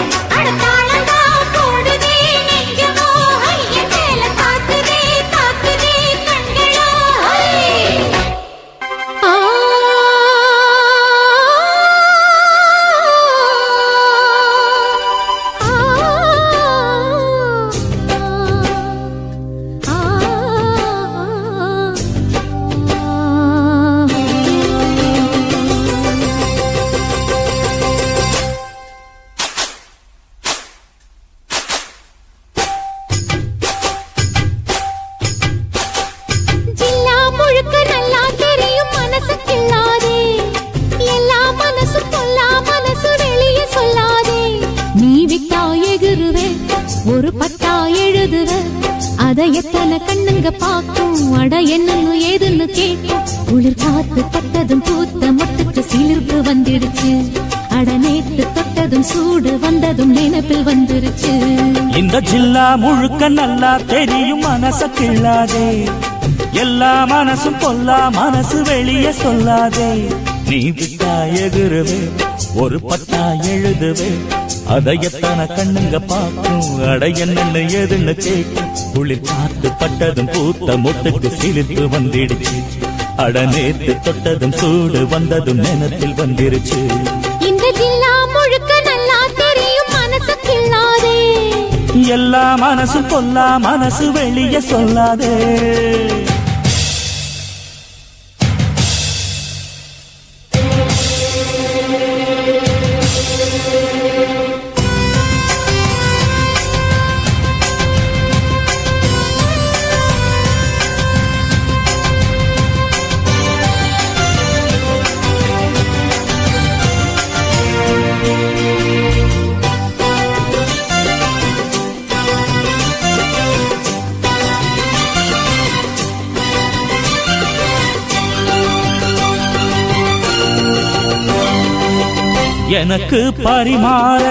ஒரு பட்டா எழுதுவ அத எத்தனை கண்ணுங்க பாக்கும் அட என்னன்னு ஏதுன்னு கேட்கும் குளிர் காத்து பட்டதும் பூத்த மொட்டுக்கு சிலிர்ப்பு வந்துடுச்சு அட நேத்து தொட்டதும் சூடு வந்ததும் நினைப்பில் வந்துருச்சு இந்த ஜில்லா முழுக்க நல்லா தெரியும் மனச கிள்ளாதே எல்லா மனசும் பொல்லா மனசு வெளியே சொல்லாதே நீ விட்டா எகுருவே ஒரு பட்டா எழுதுவே அத எத்தனை கண்ணுங்க பாக்கும் அட என்னன்னு ஏதுன்னு கேட்கும் குளிர் காத்து பட்டதும் பூத்த மொட்டுக்கு சிலிர்ப்பு வந்துடுச்சு அட நேத்து தொட்டதும் சூடு வந்ததும் நினைப்பில் வந்துருச்சு இந்த ஜில்லா முழுக்க நல்லா தெரியும் மனசு கிள்ளாதே எல்லா மனசும் பொல்லா மனசு வெளியே சொல்லாதே எனக்கு பரிமாற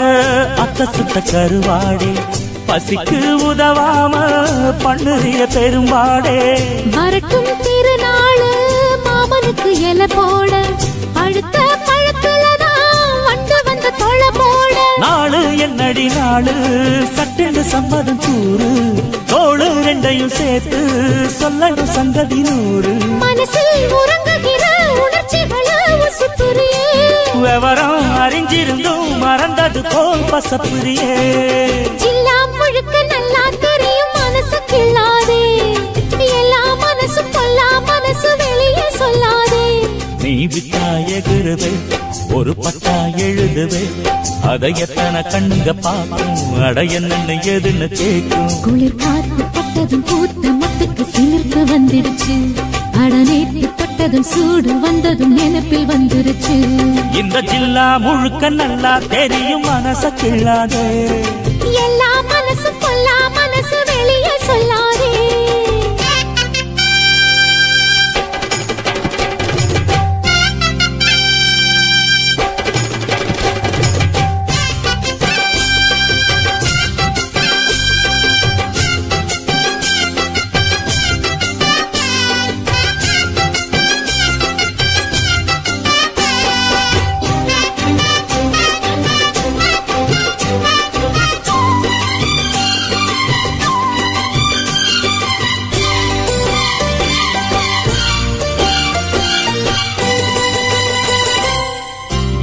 அத்த சுத்த கருவாடே பசிக்கு உதவாம பண்ணுறிய பெரும்பாடே வரட்டும் திருநாள் மாமனுக்கு இலை போட பழுத்த பழத்துலதான் வண்டு வந்த தொலை போட நாளு என்னடி நாளு சட்டென்று சம்மதம் கூறு தோளு ரெண்டையும் சேர்த்து சொல்லணும் சங்கதி நூறு மனசில் உறங்குகிற உணர்ச்சிகளை உசுப்புரியே விவரம் அறிஞ்சிருந்தும் மறந்தது போல் பசப்புரியே ஜில்லா முழுக்க நல்லா தெரியும் மனசு கிள்ளாதே எல்லா மனசு பொல்லா மனசு வெளியே சொல்லாதே நீ விட்டா எகுருவே ஒரு பட்டா எழுதுவே அதை எத்தனை கண்ணுங்க பாக்கும் அட என்னன்னு எதுன்னு கேட்கும் குளிர் காத்து பட்டதும் பூத்த மொட்டுக்கு சிலிர்ப்பு வந்துடுச்சு அட நேத்து பட்டதும் சூடு வந்ததும் நினைப்பில் வந்துருச்சு இந்த ஜில்லா முழுக்க நல்லா தெரியும் மனச கிள்ளாதே எல்லா மனசு பொல்லா மனசு வெளியே சொல்லாதே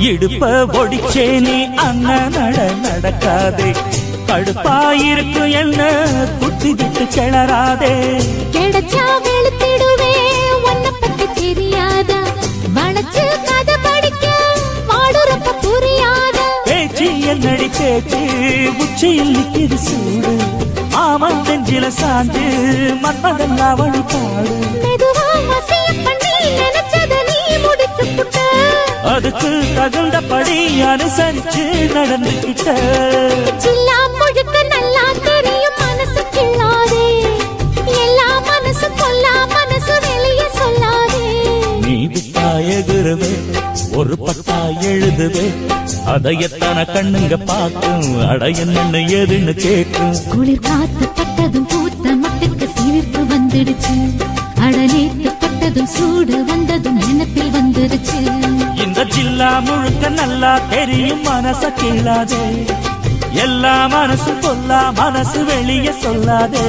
இடுப்ப ஒடிச்சே நீ அண்ணன் நடக்காதே கடுப்பாயிருக்கும் என்ன குட்டி விட்டு கிளறாதே கிடைச்சா வெளுத்திடுவே உன்னை பத்தி தெரியாதா வளைச்சு கதை படிக்க வாடுறப்ப புரியாதா பேச்சு என்னடி பேச்சு உச்சியில் நிற்கிது சூடு ஆமன் நெஞ்சில சாந்து மன்மதெல்லாம் வழிபாடு மெதுவா வசியம் பண்ணி நினைச்சத நீ முடிச்சு புட்ட அதுக்கு தகுந்தபடி அனுசரிச்சு நடந்துகிட்ட ஜில்லா முழுக்க நல்லா தெரியும் மனசு கிள்ளாதே எல்லா மனசு பொல்லா மனசு வெளியே சொல்லாதே நீ விட்டா எகுருவே ஒரு பட்டா எழுதுவே அதை எத்தனை கண்ணுங்க பாக்கும் அட என்னன்னு எதுன்னு கேட்கும் குளிர் காத்து பட்டதும் பூத்த மொட்டுக்கு சிலிர்ப்பு வந்துடுச்சு அட நேத்து பட்டதும் சூடு வந்ததும் நினைப்பில் வந்துருச்சு இந்த ஜில்லா முழுக்க நல்லா தெரியும் மனச கிள்ளாதே எல்லா மனசும் பொல்லா மனசு வெளியே சொல்லாதே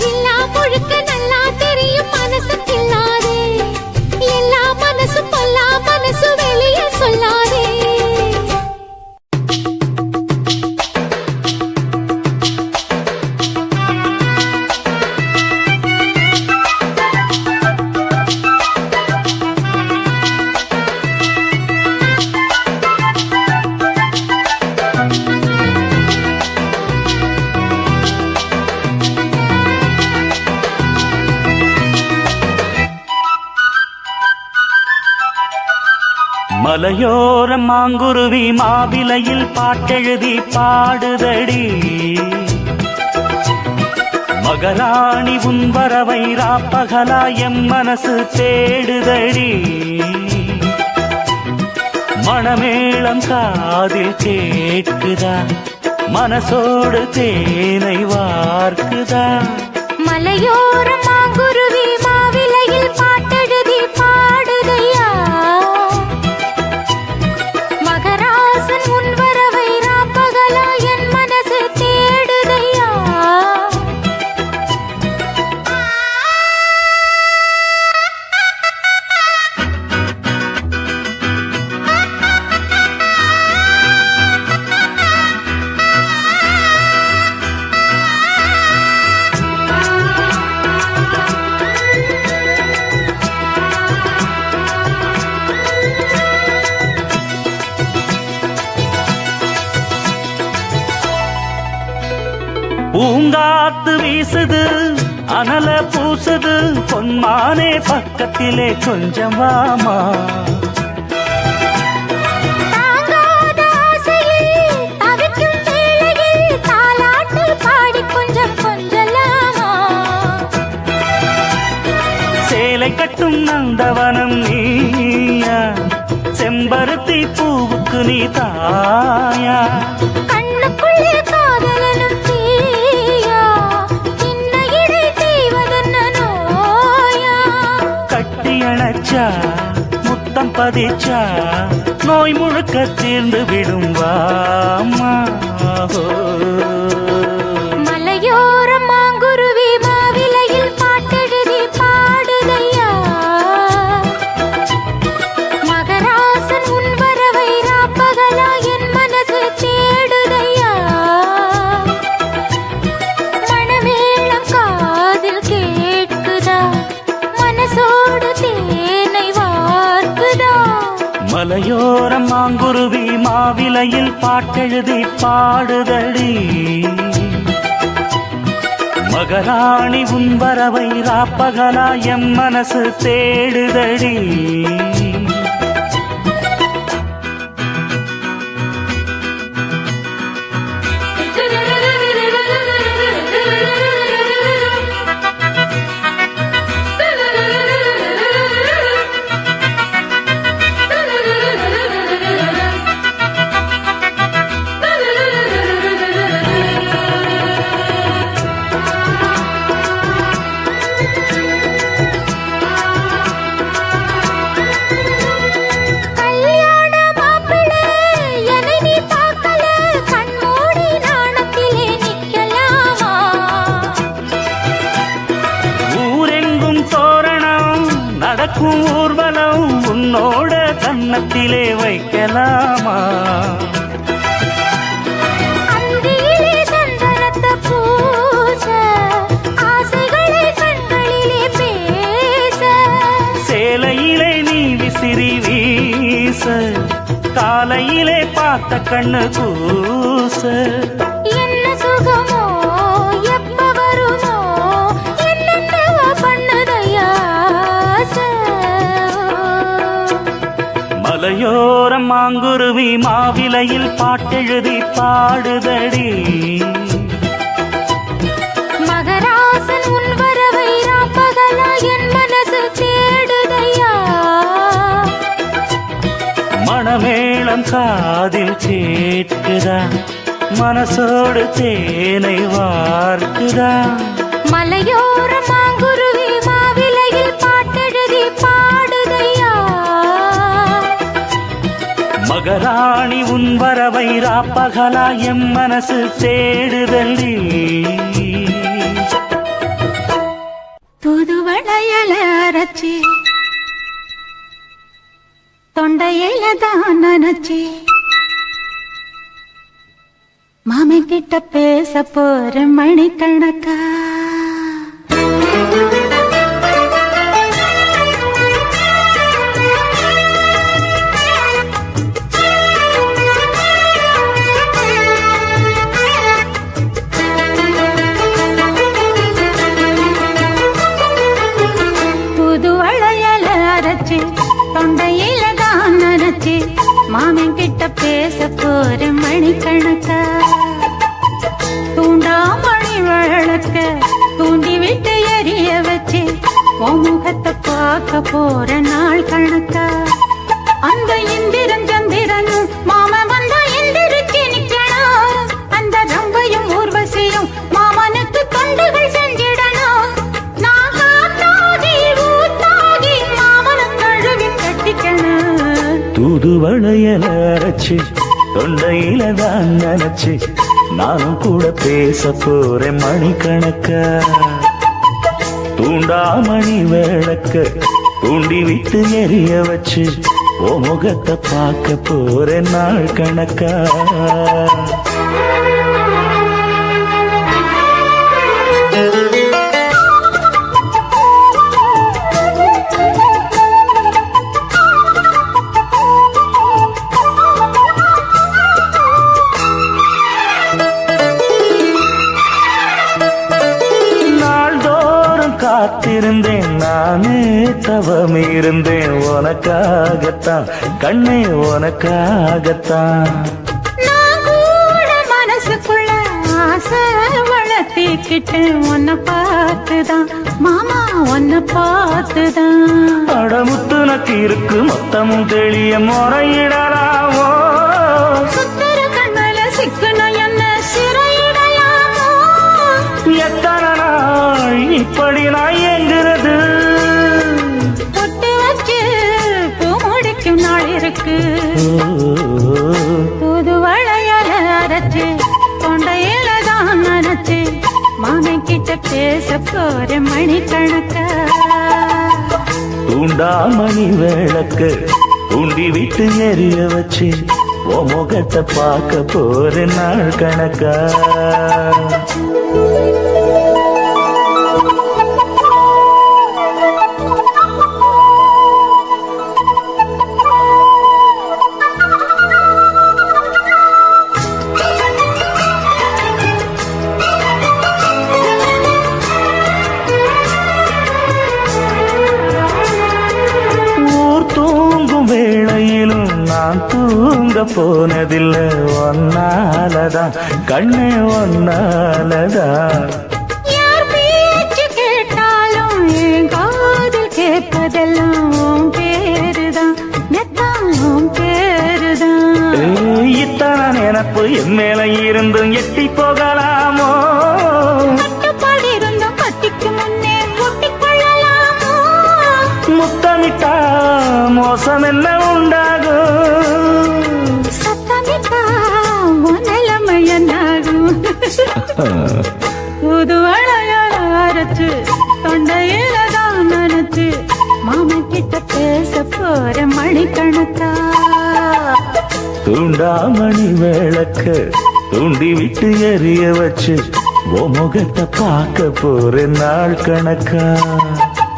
ஜில்லா முழுக்க நல்லா தெரியும் மனசு கிள்ளாதே எல்லா மனசு பொல்லா மனசு வெளியே சொல்லாதே மலையோர மாங்குருவி மாவிலையில் பாட்டெழுதி பாடுதடி மகராணி உன் வரவை ராப்பகலா எம் மனசு தேடுதடி மணமேளம் காதில் கேட்குதா மனசோடு தேனை வார்க்குதா மலையோரம் மாங்குருவி மாவிலையில் பாட்டெழுதி பாடுதையா மகராசன் உன் வரவை ராப்பகலா என் மனசு தேடுதையா பூங்காத்து வீசுது அனல பூசுது பொன்மானே பக்கத்திலே கொஞ்சம் வாமா தாங்காத ஆசையில் தவிக்கும் வேளையில் தாலாட்டு பாடி கொஞ்சம் கொஞ்சலாமா சேலை கட்டும் நந்தவனம் நீயா செம்பருத்தி பூவுக்கு நீ தாயா கண்ணுக்குள்ளே காதலனும் தீயா சின்ன இடை தீவதென்ன நோயா கட்டியணைச்சா முத்தம் பதிச்சா நோய் முழுக்க தீர்ந்து விடும் வாமா மலையோரம் மாங்குருவி மாவிலையில் பாட்டெழுதி பாடுதையா மகராசன் உன் வரவை ராப்பகலா என் மனசு தேடுதையா மணமேளம் காதில் கேட்குதா மனசோடு தேனை வார்க்குதா மலையோரம் மாங்குருவி மாவிலையில் பாட்டெழுதி பாடுதடி மகராணி உன் வரவை ராப்பகலா எம் மனசு தேடுதடி கல்யாண மாப்பிள்ளை என்னை நீ பார்க்கல கண்மூடி நாணத்திலே நிக்கலாமா ஊரெங்கும் தோரணம் நடக்கும் ஊர்வலம் உன்னோட கன்னத்திலே வைக்கலாமா அந்தியிலே சந்தனத்தை பூச ஆசைகளை கண்களிலே பேச சேலையிலே நீ விசிறி வீச காலையிலே பார்த்த கண்ணு கூச என்ன சுகமோ எப்ப வருமோ என்னென்னவோ பண்ணுதையா ஆசை. மலையோரம் மாங்குருவி மாவிலையில் பாட்டெழுதி பாடுதடி மகராசன் உன் வரவை ராப்பகலா என் மனசு தேடுதையா மணமேளம் காதில் கேட்குதா மனசோடு தேனை வார்க்குதா மலையோரம் மாங்குருவி மாவிலையில் பாட்டெழுதி பாடுதையா மகராணி உன் வரவை ராப்பகலா எம் மனசு தேடுதடி தூதுவளையல அரைச்சி தொண்டையில தான் நினைச்சி மாமன் கிட்ட பேச போற மணிக்கணக்கா தூதுவளையல அரைச்சி தொண்டையில தான் நினைச்சி மாமன் கிட்ட பேச போற மணிக்கணக்கா தூண்டாமணி விளக்க தூண்டி விட்டு எரிய வச்சு உன் முகத்தை பார்க்க போற நாள் கணக்கா அந்த இந்திரன் சந்திரனும் மாமன் வந்தா எந்திரிச்சு நிக்கணும் அந்த ரம்பையும் ஊர்வசியும் மாமனுக்கு தொண்டுகள் செஞ்சிடணும் நான் காத்தாகி ஊத்தாகி மாமனை கழுவி கட்டிக்கணும் தூதுவளையல அரைச்சு தொண்டையில தான் நினைச்சு நானும் கூட பேச போறேன் மணிக்கணக்கா தூண்டாமணி விளக்க தூண்டி விட்டு எரிய வச்சு ஓ முகத்தை பார்க்க போறேன் நாள் கணக்கா காத்திருந்தேன் நானே தவம் இருந்தேன் உனக்காகத்தான் கண்ணே உனக்காகத்தான் நான் கூட மனசுக்குள்ள ஆசை வளர்த்திக்கிட்டேன் உன்னை பார்த்துதான் மாமா உன்னை பார்த்துதான் அடமுத்து நக்கு இருக்கு மொத்தமும் தெளிய முறையிடலாமோ சுத்தர கண்மல சிக்கணும் என்ன சிறையிடையாமோ எத்தனை நாள் இப்படி நான் எங்கிறது தொட்டு வச்சு பூ முடிக்கும் நாள் இருக்கு புது வளையல அரைச்சு தொண்டையில தான் நினைச்சு மாமன் கிட்ட பேச போற மணிக்கணக்கா தூண்டாமணி விளக்க தூண்டி விட்டு எரிய வச்சு ஓ முகத்தை பார்க்க போற நாள் கணக்கா வேளையிலும் நான் தூங்க போனதில்லை ஒன்னாலதான் கண்ணே ஒன்னாலதான் யார் பேச்சு கேட்டாலும் என் காதில் கேட்பதெல்லாம் உன் பேருதான் மெத்தான் உன் பேருதான் இத்தனை நினப்பு என் மேல இருந்தும் எட்டி போகலாமோ கட்டுப்பாடு இருந்தும் கட்டிக்கு முன்னே ஒட்டிக்கொள்ளலாமோ முத்தமிட்டா மோசம் என்ன உண்டாகும் சத்தமிட்டா உன் நிலைமை என்னாகும் புது வளையல அரைச்சு தொண்டையில தான் நினைச்சு மாமன் கிட்ட பேச போற மணிக்கணக்கா தூண்டாமணி விளக்க தூண்டி விட்டு எரிய வச்சு ஓ முகத்தை பார்க்க போற நாள் கணக்கா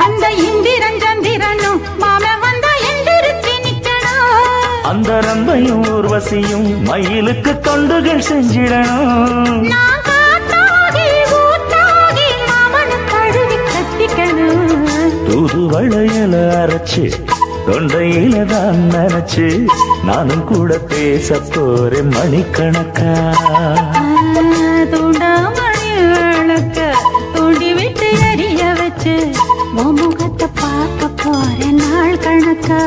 அந்த இந்திரன் சந்திரனும் மாமன் வந்தா எந்திரிச்சு நிக்கணும் அந்த ரம்பையும் ஊர்வசியும் மயிலுக்கு தொண்டுகள் செஞ்சிடணும் நான் காத்தாகி ஊத்தாகி மாமனை கழுவி கட்டிக்கணும் தூது வளையல அரைச்சு தொண்டையில தான் நினைச்சு நானும் கூட பேச போறேன் மணிக்கணக்கா தூண்டாமணி விளக்க தூண்டி விட்டு எரிய வச்சு உன் முகத்தை பார்க்க போற நாள் கணக்கா